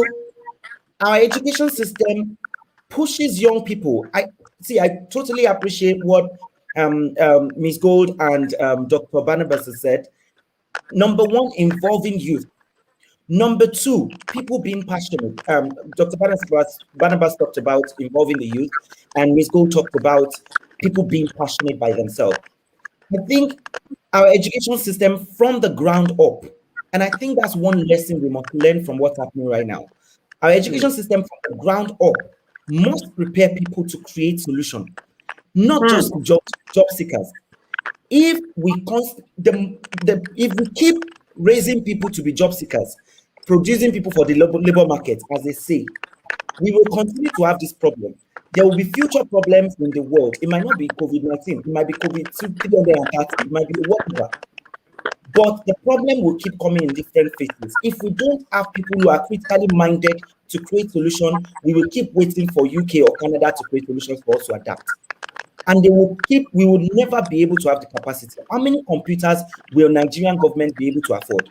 our education system pushes young people. I totally appreciate what Ms. Gold and Dr. Barnabas has said. Number one, involving youth. Number two, people being passionate. Dr. Barnabas talked about involving the youth, and Ms. Gold talked about people being passionate by themselves. I think our education system from the ground up, and I think that's one lesson we must learn from what's happening right now. Our education system from the ground up must prepare people to create solutions, not just job seekers. If we keep raising people to be job seekers, producing people for the labor market, as they say, we will continue to have this problem. There will be future problems in the world. It might not be COVID-19. It might be COVID-330. It might be whatever. But the problem will keep coming in different phases. If we don't have people who are critically minded to create solutions, we will keep waiting for UK or Canada to create solutions for us to adapt. And we will never be able to have the capacity. How many computers will Nigerian government be able to afford?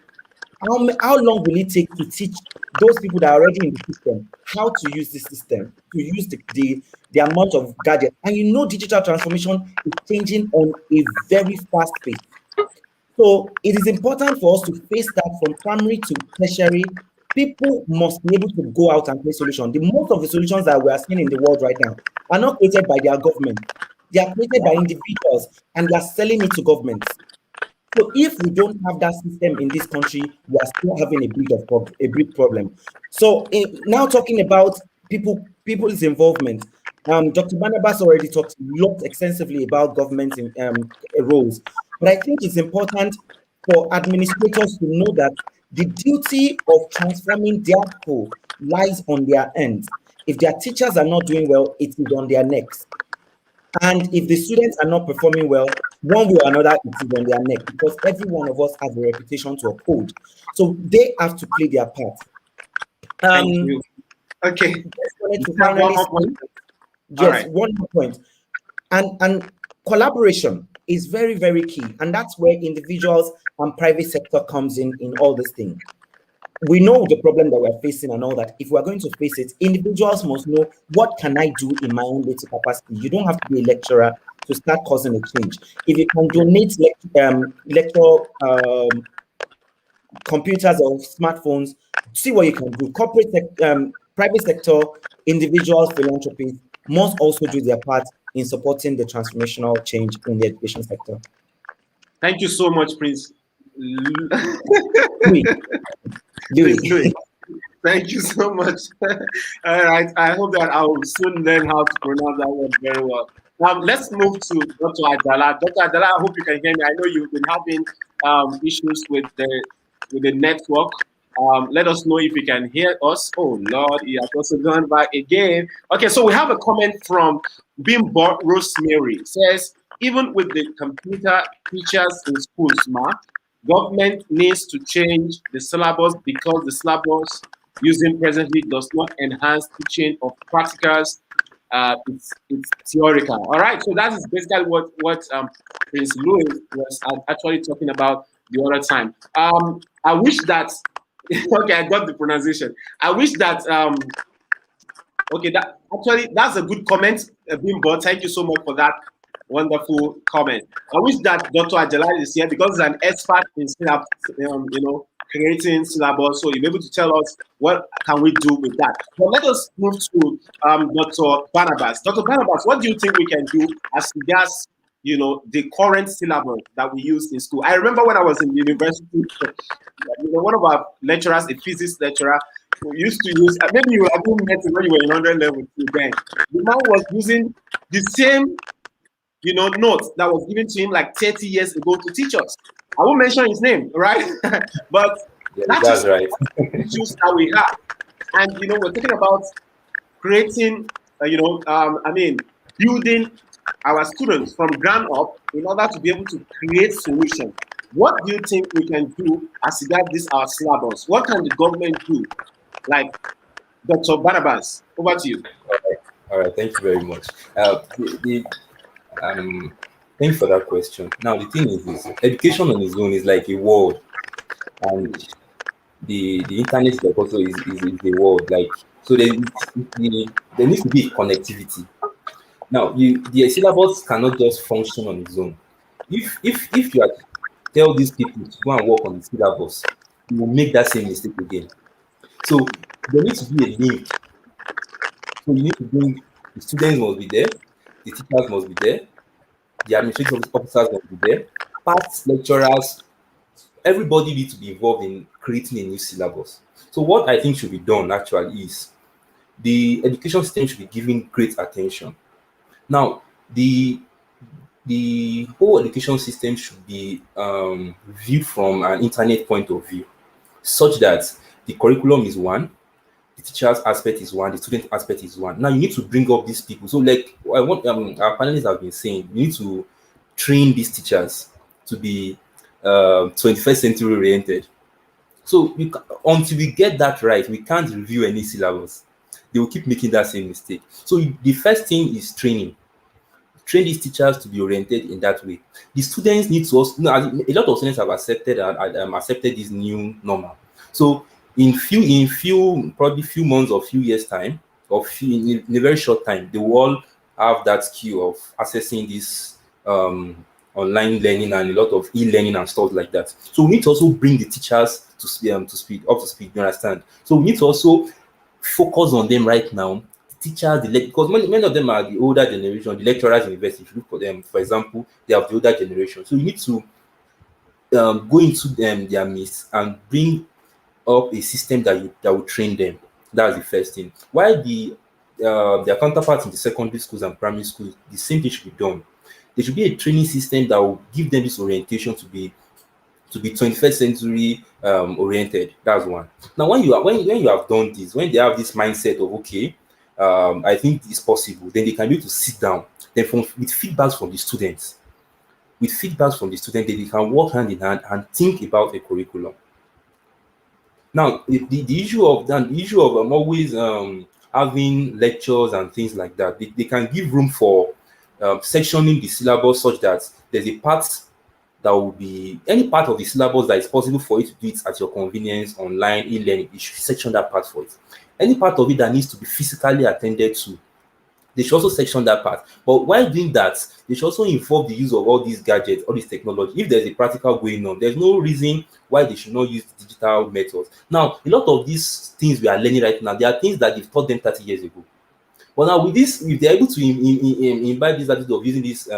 How long will it take to teach those people that are already in the system how to use the system, to use the amount of gadgets? And digital transformation is changing on a very fast pace. So it is important for us to face that from primary to tertiary. People must be able to go out and create solutions. Most of the solutions that we are seeing in the world right now are not created by their government. They are created by individuals, and they are selling it to governments. So if we don't have that system in this country, we are still having a big problem. So now talking about people's involvement, Dr. Barnabas already talked extensively about government roles, but I think it's important for administrators to know that the duty of transforming their school lies on their end. If their teachers are not doing well, it is on their necks. And if the students are not performing well, one way or another, it is on their neck, because every one of us has a reputation to uphold. So they have to play their part. Thank you. Okay. One more point. And collaboration is very, very key. And that's where individuals and private sector comes in all this thing. We know the problem that we're facing and all that. If we're going to face it, individuals must know, what can I do in my own little capacity? You don't have to be a lecturer to start causing a change. If you can donate lecture computers or smartphones, see what you can do. Private sector, individuals, philanthropists must also do their part in supporting the transformational change in the education sector. Thank you so much, Prince. Louis. Thank you so much. All right, I hope that I will soon learn how to pronounce that word very well. Let's move to Dr. Adala. Dr. Adala, I hope you can hear me. I know you've been having issues with the network. Let us know if you can hear us. Oh Lord, he has also gone back again. Okay, so we have a comment from Bimbo Rosemary. It says, even with the computer teachers in schools, government needs to change the syllabus, because the syllabus using presently does not enhance teaching of practicals. It's theoretical. All right, so that is basically what Prince Louis was actually talking about the other time. I wish that okay, I got the pronunciation. I wish that okay, that's a good comment, Bimbo. Thank you so much for that wonderful comment. I wish that Dr. Adela is here, because he's an expert in creating syllabus, so he'll be able to tell us what can we do with that. But let us move to Dr. Barnabas. Dr. Barnabas, what do you think we can do as regards the current syllabus that we use in school? I remember when I was in university, one of our lecturers, a physics lecturer, who used to use, maybe you have met him when you were in 100 level then. The man was using the same notes that was given to him like 30 years ago to teach us. I won't mention his name, right? But that's right. Issues that we have. And we're talking about creating, building our students from ground up in order to be able to create solutions. What do you think we can do as regards this our syllabus? What can the government do? Like Dr. Barnabas, over to you. All right. Thank you very much. Thanks for that question. Now, the thing is education on its own is like a world, and the internet is also is a world. Like, so there needs to be connectivity. Now, the syllabus cannot just function on its own. If you tell these people to go and work on the syllabus, you will make that same mistake again. So there needs to be a link. So you need to bring the students must be there, the teachers must be there, the administrative officers must be there, past lecturers, everybody needs to be involved in creating a new syllabus. So what I think should be done actually is the education system should be given great attention. Now, the whole education system should be viewed from an internet point of view, such that the curriculum is one, the teacher's aspect is one, the student aspect is one. Now you need to bring up these people. So like our panelists have been saying, you need to train these teachers to be 21st century oriented. So until we get that right, we can't review any syllabus. They will keep making that same mistake. So the first thing is training. Train these teachers to be oriented in that way. The students need to also, a lot of students have accepted accepted this new normal. So in probably few months or few years time, or in a very short time, they will all have that skill of accessing this online learning and a lot of e-learning and stuff like that. So we need to also bring the teachers to speed. You understand? So we need to also focus on them right now. Teachers, because many of them are the older generation, the lecturers in university. If you look for them, for example, they have the older generation. So you need to go into their midst and bring up a system that will train them. That's the first thing. While their counterparts in the secondary schools and primary schools, the same thing should be done. There should be a training system that will give them this orientation to be 21st century oriented. That's one. Now, when you have done this, when they have this mindset of okay, I think it's possible, then they can be able to sit down. Then with feedbacks from the students, then they can work hand in hand and think about a curriculum. Now, the issue of always having lectures and things like that, they can give room for sectioning the syllabus such that there's a part that will be any part of the syllabus that is possible for you to do it at your convenience, online, e-learning. You should section that part for it. Any part of it that needs to be physically attended to, they should also section that part. But while doing that, they should also involve the use of all these gadgets, all this technology. If there's a practical going on, there's no reason why they should not use digital methods. Now, a lot of these things we are learning right now, they are things that they've taught them 30 years ago. But now with this, if they're able to imbibe this attitude of using this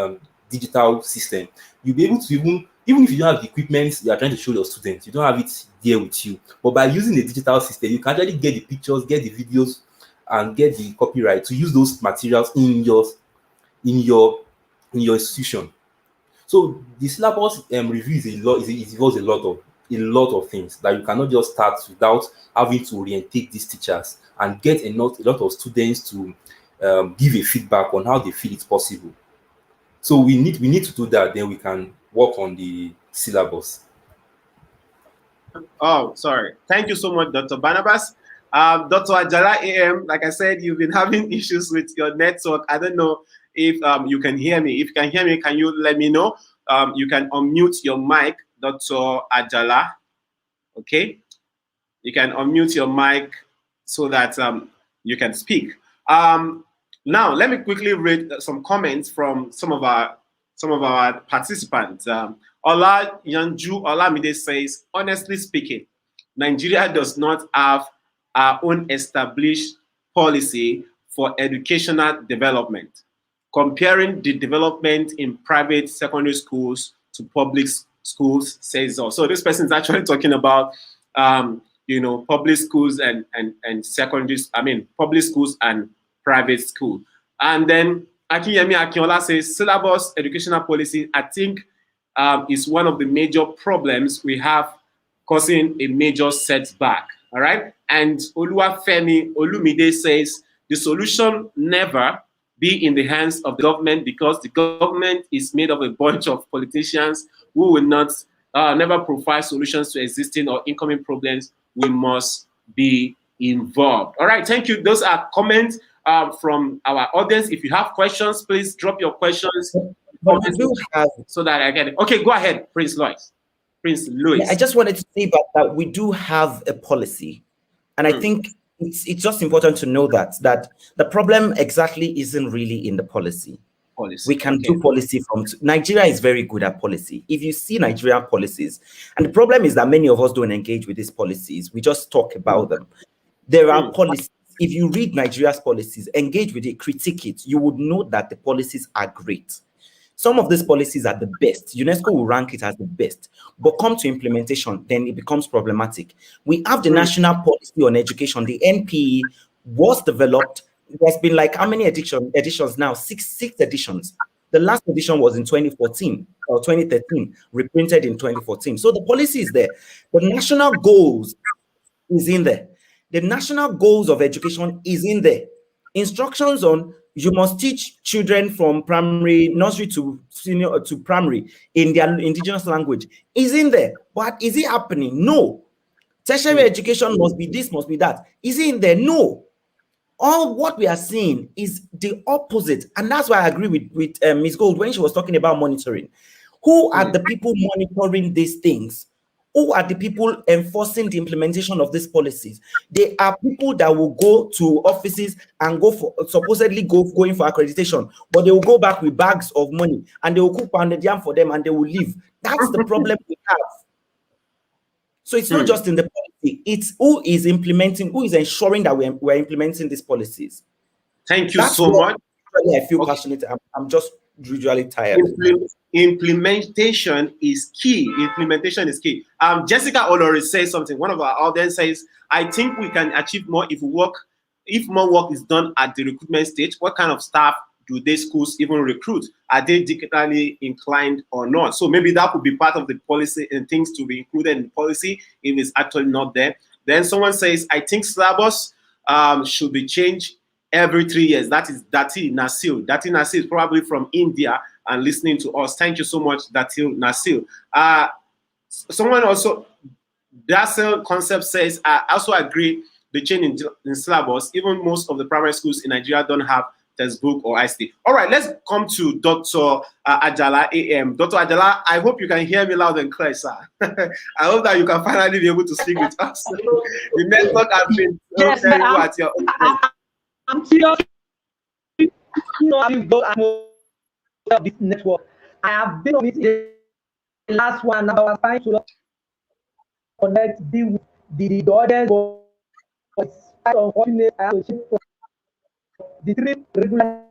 digital system, you'll be able to even if you don't have the equipment you are trying to show your students, you don't have it there with you. But by using the digital system, you can actually get the pictures, get the videos, and get the copyright to use those materials in your institution. So the syllabus review involves a lot of things that you cannot just start without having to orientate these teachers and get a lot of students to give a feedback on how they feel it's possible. So we need to do that, then we can work on the syllabus. Oh, sorry. Thank you so much, Dr. Barnabas. Dr. Ajala AM, like I said, you've been having issues with your network. I don't know if you can hear me. If you can hear me, can you let me know? You can unmute your mic, Dr. Ajala. Okay? You can unmute your mic so that you can speak. Now, let me quickly read some comments from some of our participants. Ola Yanju Olamide says, honestly speaking, Nigeria does not have our own established policy for educational development. Comparing the development in private secondary schools to public schools says so. So this person is actually talking about public schools and secondaries, public schools and private school. And then Akiyemi Akinola says, syllabus educational policy, I think, is one of the major problems we have causing a major setback. All right. And Oluwafemi Olumide says, the solution never be in the hands of the government, because the government is made of a bunch of politicians who will not never provide solutions to existing or incoming problems. We must be involved. All right. Thank you. Those are comments from our audience. If you have questions, please drop your questions so that I get it. Okay, go ahead, Prince Louis. Yeah, I just wanted to say that we do have a policy, and I think it's just important to know that the problem exactly isn't really in the policy. We can do policy from Nigeria is very good at policy. If you see Nigerian policies, and the problem is that many of us don't engage with these policies. We just talk about them. There are policies. If you read Nigeria's policies, engage with it, critique it, you would know that the policies are great. Some of these policies are the best. UNESCO will rank it as the best. But come to implementation, then it becomes problematic. We have the National Policy on Education. The NPE was developed. There's been like how many editions now? Six editions. The last edition was in 2014 or 2013, reprinted in 2014. So the policy is there. The national goals is in there. The national goals of education is in there. Instructions on you must teach children from primary, nursery to senior to primary in their indigenous language. Is in there, but is it happening? No. Tertiary education must be this, must be that. Is it in there? No. All what we are seeing is the opposite, and that's why I agree with Ms. Gold when she was talking about monitoring. Who are the people monitoring these things? Who are the people enforcing the implementation of these policies? They are people that will go to offices and supposedly going for accreditation, but they will go back with bags of money and they will cook pounded yam for them and they will leave. That's the problem we have. So it's not just in the policy, it's who is implementing, who is ensuring that we're implementing these policies. Thank you so much. I feel passionate. I'm just usually tired. Implementation is key. Implementation is key. Jessica Olori says something. One of our audience says, I think we can achieve more if more work is done at the recruitment stage. What kind of staff do they schools even recruit? Are they digitally inclined or not? So maybe that could be part of the policy and things to be included in the policy if it's actually not there. Then someone says, I think syllabus should be changed every 3 years. That is Dati Nasil. Dati Nasil is probably from India and listening to us. Thank you so much, Dati Nasil. Someone also, Dasil Concept says, I also agree the change in syllabus. Even most of the primary schools in Nigeria don't have textbook or ICT. All right, let's come to Dr. Ajala AM. Dr. Ajala, I hope you can hear me loud and clear, sir. I hope that you can finally be able to speak with us. The network has been terrible at your own place. I'm serious. I'm this network. I have been on it the last 1 hour trying to connect, deal with the audience. It's quite unfortunate. I have to shift the 3 regular.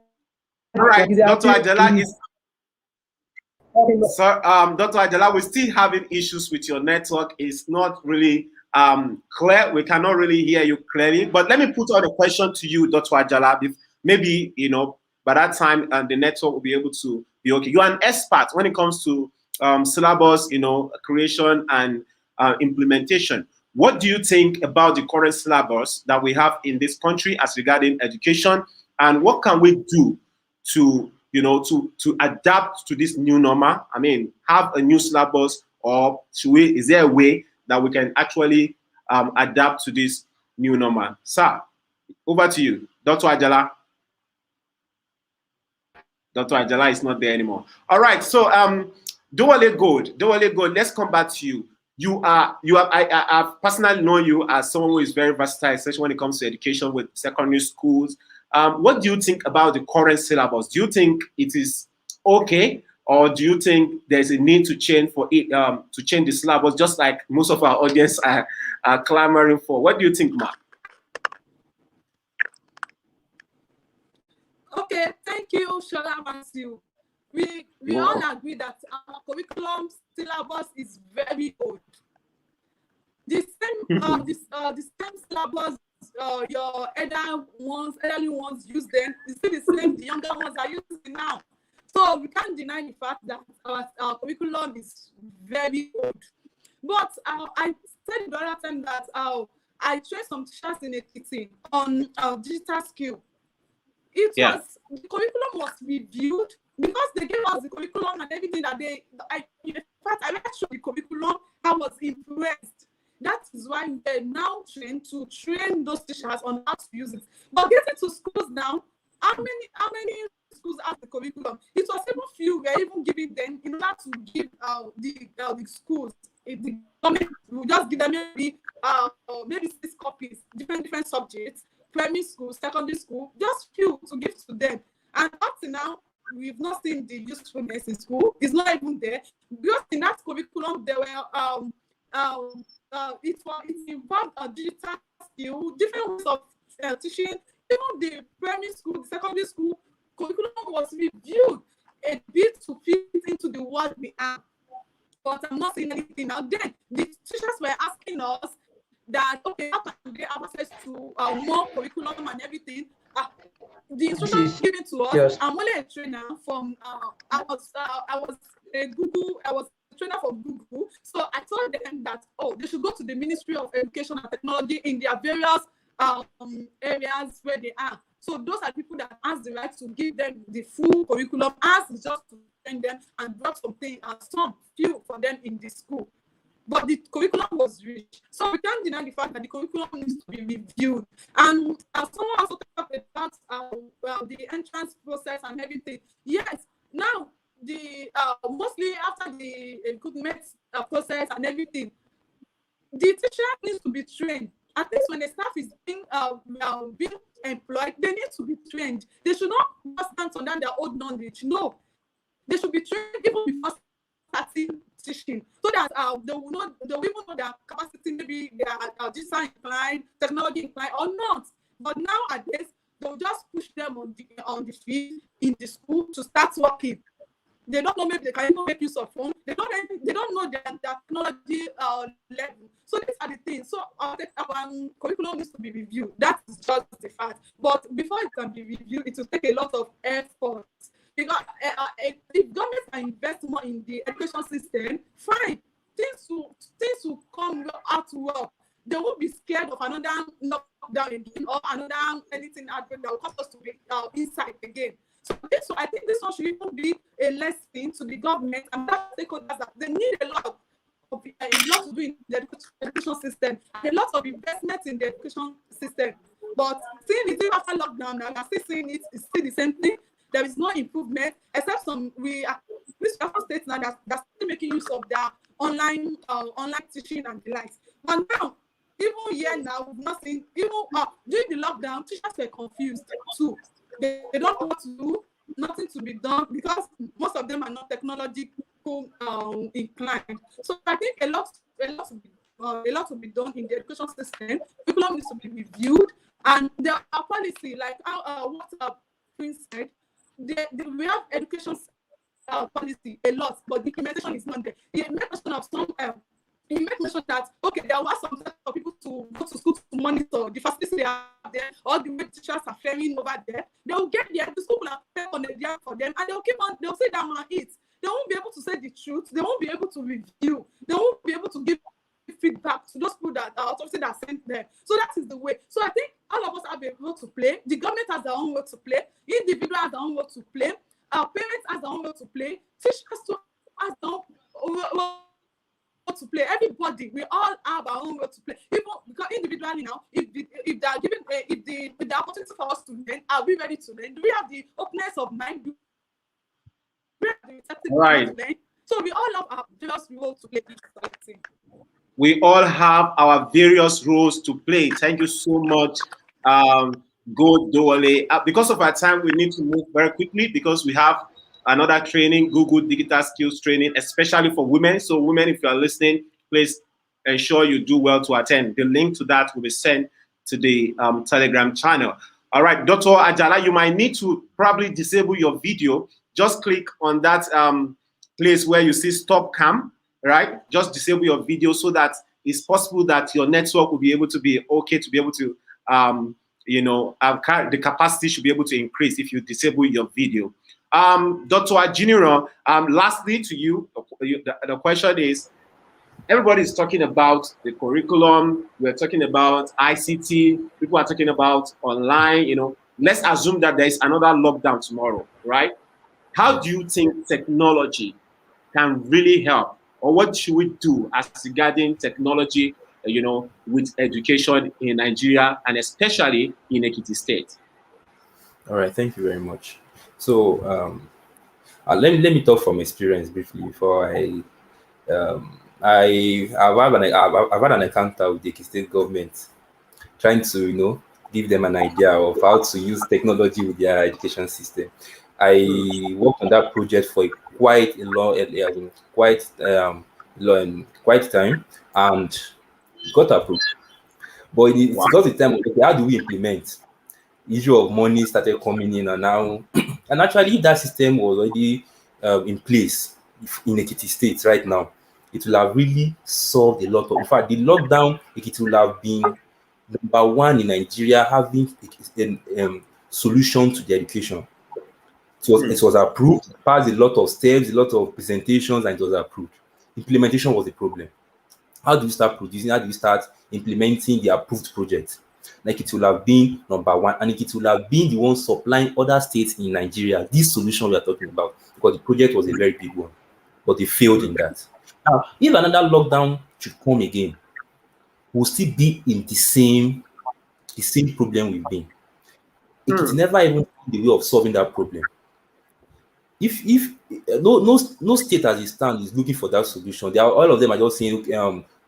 Right, Dr. Ajala is. So, Dr. Ajala, we're still having issues with your network. It's not really clear. We cannot really hear you clearly. But let me put on a question to you, Dr. Ajala. Maybe, by that time, the network will be able to be okay. You are an expert when it comes to syllabus, creation and implementation. What do you think about the current syllabus that we have in this country as regarding education? And what can we do to adapt to this new normal? I mean, have a new syllabus, or is there a way that we can actually adapt to this new normal? Sir, over to you, Dr. Ajala. Dr. Ajala is not there anymore. All right, so Dowale Gold, let's come back to you. I personally know you as someone who is very versatile, especially when it comes to education with secondary schools. What do you think about the current syllabus? Do you think it is okay, or do you think there's a need to change for it to change the syllabus, just like most of our audience are clamoring for? What do you think, Mark? Okay, thank you, Shola Matthew. We all agree that our curriculum syllabus is very old. The same the same syllabus your elderly ones use then is still the same the younger ones are using now. So we can't deny the fact that our curriculum is very old. But I said the other time that I trained some teachers in Ekiti on digital skill. The curriculum was reviewed because they gave us the curriculum and everything that I read through the curriculum. I was impressed. That is why we're now trained to train those teachers on how to use it. But getting to schools now, how many schools have the curriculum? It was even few we are even giving them in order to give the schools. The government will just give them maybe 6 copies, different subjects. Primary school, secondary school, just few to give to them. And up to now, we've not seen the usefulness in school. It's not even there. Because in that curriculum, there were it involved a digital skill, different ways of teaching. Even the primary school, the secondary school curriculum was reviewed a bit to fit into the world we are. But I'm not seeing anything now. Then the teachers were asking us that, okay, how can they have access to more curriculum and everything? The instruction given to us. Yes. I'm only a trainer from. I was a trainer for Google. So I told them that they should go to the Ministry of Education and Technology in their various areas where they are So those are people that has the right to give them the full curriculum, as just to train them and drop something and some few for them in the school. But the curriculum was rich. So we can't deny the fact that the curriculum needs to be reviewed. And as someone also talked about the entrance process and everything, yes, now the mostly after the recruitment process and everything, the teacher needs to be trained. At least when the staff is being employed, they need to be trained. They should not stand on their old knowledge. No, they should be trained even before starting teaching, so that they will even know their capacity. Maybe they are design inclined, technology inclined, or not. But nowadays, they'll just push them on the field in the school to start working. They don't know, maybe they can even make use of phone. They don't know their technology level. So these are the things. So our curriculum needs to be reviewed. That is just the fact. But before it can be reviewed, it will take a lot of effort. Because if government can invest more in the education system, fine. Things will come out well. They won't be scared of another lockdown again or another anything that will cause us to be inside again. So I think this one should even be a lesson to the government and that stakeholders that they need a lot to do in the education system, and a lot of investment in the education system. But seeing it after lockdown, now I'm still seeing it's still the same thing. There is no improvement, except we are states now that still making use of their online teaching and the likes. But now, even here now, we've not seen, even during the lockdown, teachers were confused too. They don't know what to do, nothing to be done, because most of them are not technological inclined. So I think a lot to be done in the education system. Curriculum needs to be reviewed, and there are policy like what Prince said. We have education policy a lot, but the implementation is not there. He made mention of some. He made mention that okay, there was some set of people to go to school to monitor the facilities they are there, or the way teachers are faring over there. They will get there, the school will pay on the day for them, and they'll sit down and eat. They won't be able to say the truth. They won't be able to review. They won't be able to give feedback to those people that are authority that sent them. So that is the way. So I think all of us have a role to play. The government has their own role to play. Individual has their own role to play. Our parents has their own role to play. Teachers has their own role to play. Everybody, we all have our own role to play. Even because individually now, if they are given if the opportunity for us to learn, are we ready to learn? Do we have the openness of mind? Do we have the receptivity to learn? So we all have our various roles to play. We all have our various roles to play. Thank you so much, Go Dole. Because of our time, we need to move very quickly because we have another training, Google Digital Skills Training, especially for women. So women, if you are listening, please ensure you do well to attend. The link to that will be sent to the Telegram channel. All right, Dr. Ajala, you might need to probably disable your video. Just click on that place where you see Stop Cam, right? Just disable your video so that it's possible that your network will be able to be okay to be able to, the capacity should be able to increase if you disable your video. Dr. Ajiniro, lastly to you, the question is, everybody is talking about the curriculum, we're talking about ICT, people are talking about online, let's assume that there is another lockdown tomorrow, right? How do you think technology can really help? Or what should we do as regarding technology, with education in Nigeria and especially in Ekiti State? All right, thank you very much. So let me talk from experience briefly before I've had an encounter with the Ekiti State government, trying to give them an idea of how to use technology with their education system. I worked on that project for quite time and got approved. But it got the time of, okay, how do we implement? The issue of money started coming in, and now, and actually, if that system was already in place in Ekiti State right now, it will have really solved a lot of. In fact, the lockdown, it will have been number one in Nigeria having a solution to the education. It was approved, passed a lot of steps, a lot of presentations, and it was approved. Implementation was the problem. How do you start producing? How do you start implementing the approved project? Like it will have been number one, and it will have been the one supplying other states in Nigeria this solution we are talking about, because the project was a very big one, but they failed in that. Now, if another lockdown should come again, we'll still be in the same problem we've been. It never even found the way of solving that problem. If no state as it stands is looking for that solution, all of them are just saying,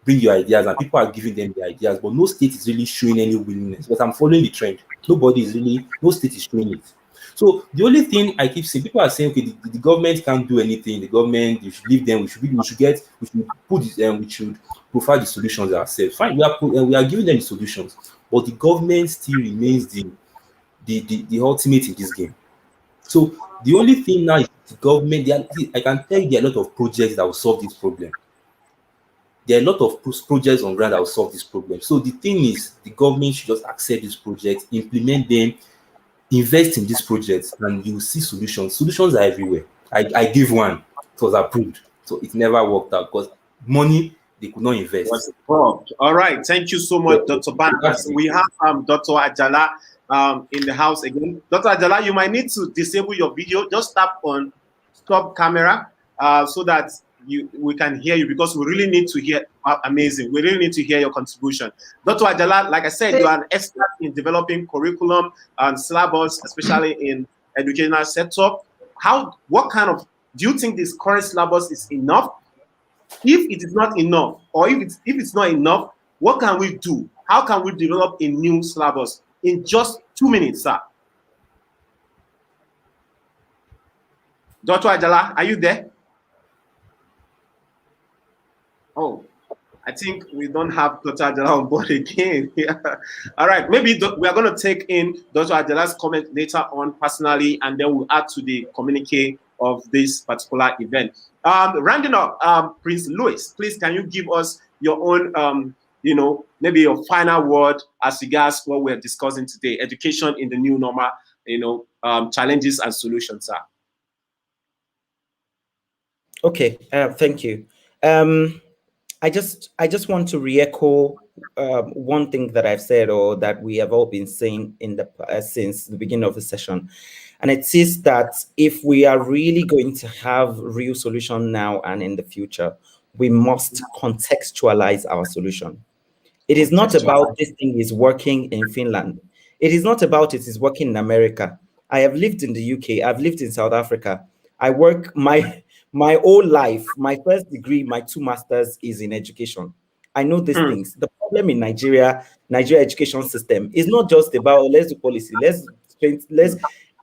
bring your ideas, and people are giving them the ideas, but no state is really showing any willingness. But I'm following the trend. No state is showing it. So the only thing I keep saying, people are saying, okay, the government can't do anything. The government, you should leave them. We should provide the solutions ourselves. Fine, we are giving them the solutions, but the government still remains the ultimate in this game. So the only thing now is the government. I can tell you there are a lot of projects that will solve this problem. There are a lot of projects on ground that will solve this problem. So the thing is, the government should just accept these projects, implement them, invest in these projects, and you will see solutions. Solutions are everywhere. I gave one, it was approved, so it never worked out because money they could not invest. All right, thank you so much, Dr. Barnabas. We have Dr. Ajala in the house again. Dr. Ajala, you might need to disable your video. Just tap on stop camera so that we can hear you, because we really need to hear. Amazing. We really need to hear your contribution. Dr. Ajala, like I said, you are an expert in developing curriculum and syllabus, especially in educational setup. What kind of, do you think this current syllabus is enough? If it is not enough, or if it's not enough, what can we do? How can we develop a new syllabus? In just 2 minutes, sir. Dr. Ajala, are you there? Oh, I think we don't have Dr. Ajala on board again. Yeah. All right, maybe we are going to take in Dr. Ajala's comment later on personally, and then we'll add to the communique of this particular event. Rounding up, Prince Louis, please, can you give us your own, maybe your final word as regards what we're discussing today, education in the new normal, challenges and solutions, sir. Okay, thank you. I just want to re-echo one thing that I've said, or that we have all been saying since the beginning of the session, and it is that if we are really going to have real solution now and in the future, we must contextualize our solution. It is not about this thing is working in Finland. It is not about it is working in America. I have lived in the UK. I've lived in South Africa. I work my whole life. My first degree, my 2 masters is in education. I know these things. The problem in Nigeria education system is not just about let's do policy.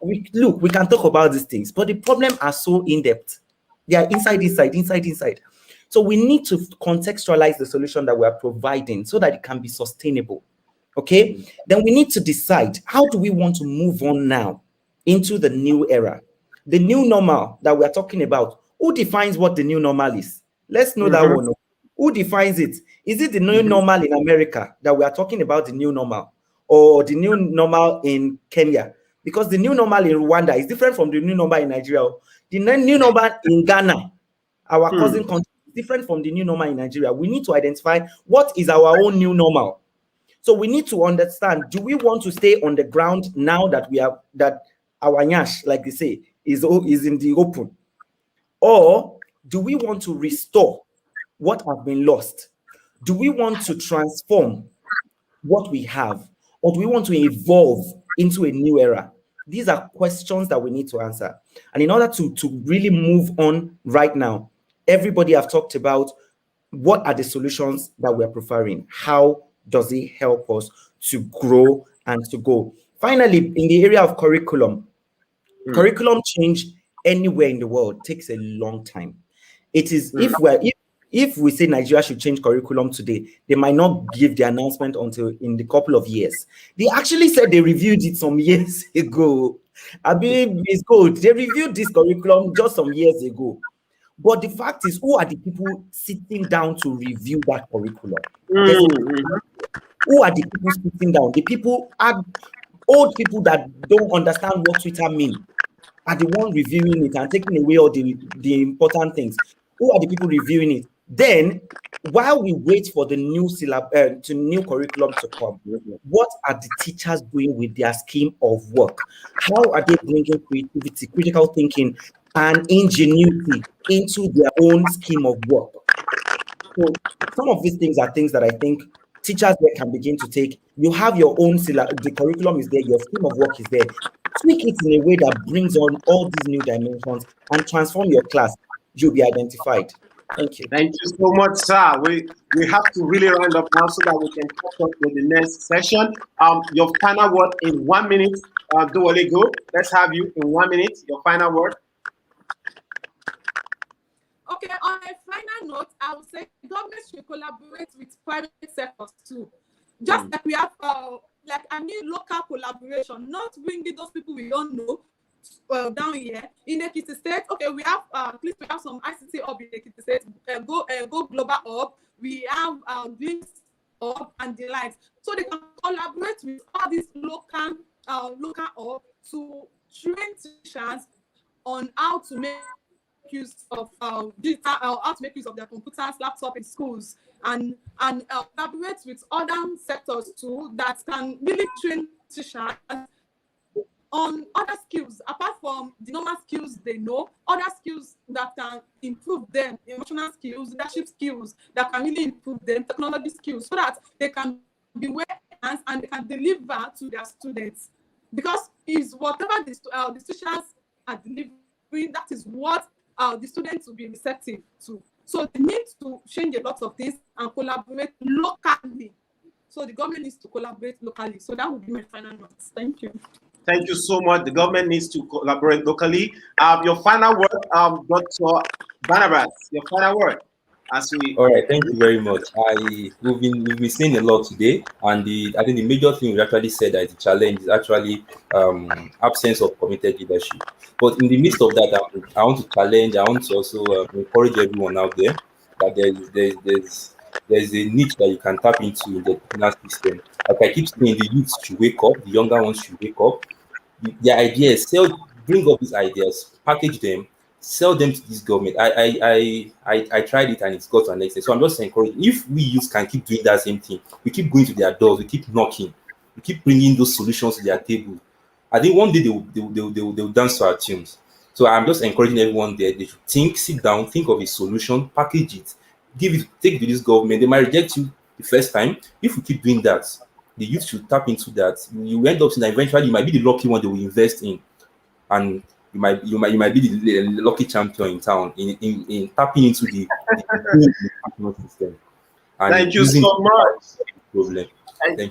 We can talk about these things, but the problem are so in-depth. They are inside. So we need to contextualize the solution that we are providing so that it can be sustainable. Okay? Then we need to decide, how do we want to move on now into the new era? The new normal that we are talking about. Who defines what the new normal is? Let's know that one. Who defines it? Is it the new normal in America that we are talking about, the new normal, or the new normal in Kenya? Because the new normal in Rwanda is different from the new normal in Nigeria. The new normal in Ghana, our cousin country, is different from the new normal in Nigeria. We need to identify what is our own new normal. So we need to understand, do we want to stay on the ground now that our nyash, like they say, is in the open? Or do we want to restore what has been lost? Do we want to transform what we have? Or do we want to evolve into a new era? These are questions that we need to answer. And in order to really move on right now, everybody have talked about what are the solutions that we are preferring? How does it help us to grow and to go? Finally, in the area of curriculum change anywhere in the world takes a long time. It is if we say Nigeria should change curriculum today, they might not give the announcement until in the couple of years. They actually said they reviewed it some years ago. I mean, it's good. They reviewed this curriculum just some years ago. But the fact is, who are the people sitting down to review that curriculum? Who are the people sitting down? The people are old people that don't understand what Twitter means, are the one reviewing it and taking away all the important things. Who are the people reviewing it? Then while we wait for the new new curriculum to come, what are the teachers doing with their scheme of work? How are they bringing creativity, critical thinking, and ingenuity into their own scheme of work? So some of these things are things that I think teachers there can begin to take. You have your own the curriculum is there, your scheme of work is there. Tweak it in a way that brings on all these new dimensions and transform your class. You'll be identified. Thank you. Thank you so much, sir. We have to really round up now so that we can catch up with the next session. Your final word in 1 minute. Dowale, go. Let's have you in 1 minute. Your final word. Okay, on a final note, I would say government should collaborate with private sectors too. Just like we have, like I mean, local collaboration, not bringing those people we don't know down here in Ekiti State. Okay, we have at least we have some ICT hub in Ekiti State. Go global hub. We have Dreams hub and the likes. So they can collaborate with all these local hub to train teachers on how to make use of digital, how to make use of their computers, laptop in schools, and collaborate with other sectors too that can really train teachers on other skills apart from the normal skills they know, other skills that can improve them, emotional skills, leadership skills that can really improve them, technology skills, so that they can be well enhanced and they can deliver to their students. Because is whatever the teachers are delivering, that is what the students will be receptive to. So they need to change a lot of things and collaborate locally. So the government needs to collaborate locally. So that would be my final notes. Thank you. Thank you so much. The government needs to collaborate locally. Your final word, Dr. Barnabas, your final word. All right, thank you very much. We've been saying a lot today, and I think the major thing we actually said that the challenge is actually absence of committed leadership. But in the midst of that, I want to challenge. I want to also encourage everyone out there that there's a niche that you can tap into in the educational system. Like I keep saying, the youth should wake up, the younger ones should wake up. The ideas, bring up these ideas, package them, sell them to this government. I tried it and it's got to an extent. So I'm just encouraging, if we youth can keep doing that same thing, we keep going to their doors, we keep knocking, we keep bringing those solutions to their table. I think one day they'll dance to our tunes. So I'm just encouraging everyone there. They should sit down, think of a solution, package it, take it to this government. They might reject you the first time. If we keep doing that, the youth should tap into that. You end up saying that eventually you might be the lucky one they will invest in, and you might be the lucky champion in town in tapping into the system. And thank you so much. Problem.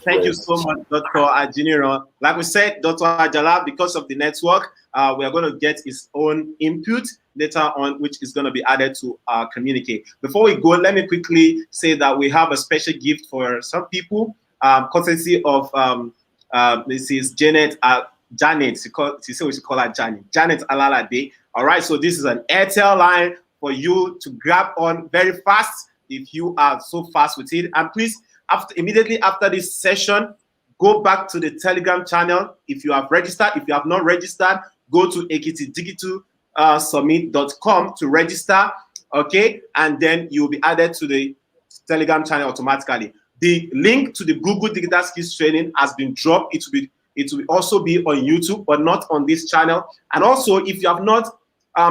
Thank you so much, Dr. Ajiniro. Like we said, Dr. Ajala, because of the network, we are going to get his own input later on, which is going to be added to our communique. Before we go, let me quickly say that we have a special gift for some people, courtesy of this is Janet. She said we should call her Janet Alalade. All right, so this is an Airtel line for you to grab on very fast if you are so fast with it. And please, immediately after this session, go back to the Telegram channel. If you have registered, if you have not registered, go to ekitidigitalsummit.com to register, okay? And then you'll be added to the Telegram channel automatically. The link to the Google Digital Skills Training has been dropped. It will also be on YouTube, but not on this channel. And also, if you have not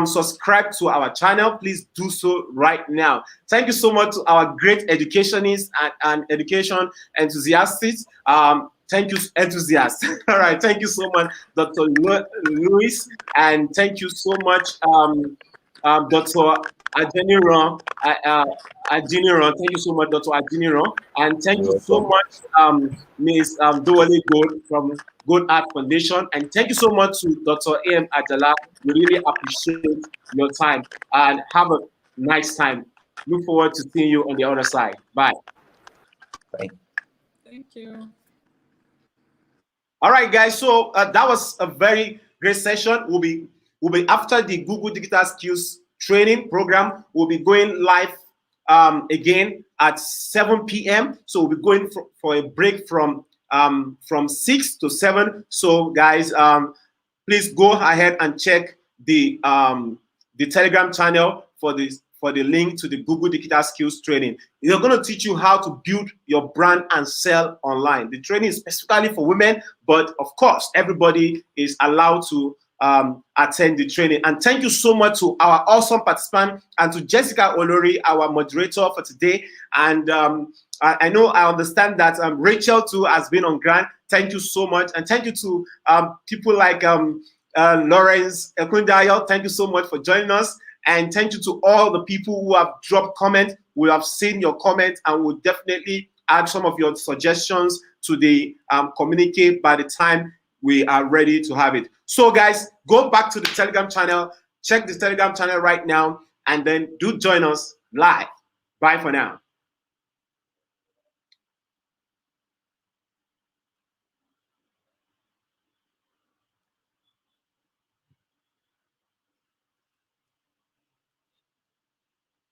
subscribed to our channel, please do so right now. Thank you so much to our great educationists and education enthusiasts. Thank you, enthusiasts. All right, thank you so much, Dr. Lewis, and thank you so much, Dr. Ajiniro. Thank you so much, Dr. Ajiniro, and thank you so much, Ms. Dowale Gold from Gold Art Foundation, and thank you so much to Dr. A.M. Ajala. We really appreciate your time, and have a nice time. Look forward to seeing you on the other side. Bye. Bye. Thank you. All right, guys. So that was a very great session. We'll be after the Google Digital Skills Training Program. We'll be going live again at 7 p.m. So we'll be going for a break from 6 to 7. So guys, please go ahead and check the Telegram channel for for the link to the Google Digital Skills training. They're going to teach you how to build your brand and sell online. The training is specifically for women, but of course, everybody is allowed to attend the training. And thank you so much to our awesome participant and to Jessica Olori, our moderator for today. And I know, I understand that Rachel too has been on Grant. Thank you so much. And thank you to people like Lawrence Ekundayo. Thank you so much for joining us. And thank you to all the people who have dropped comments. We have seen your comments and we'll definitely add some of your suggestions to the communique by the time we are ready to have it. So guys, go back to the Telegram channel, check the Telegram channel right now, and then do join us live. Bye for now.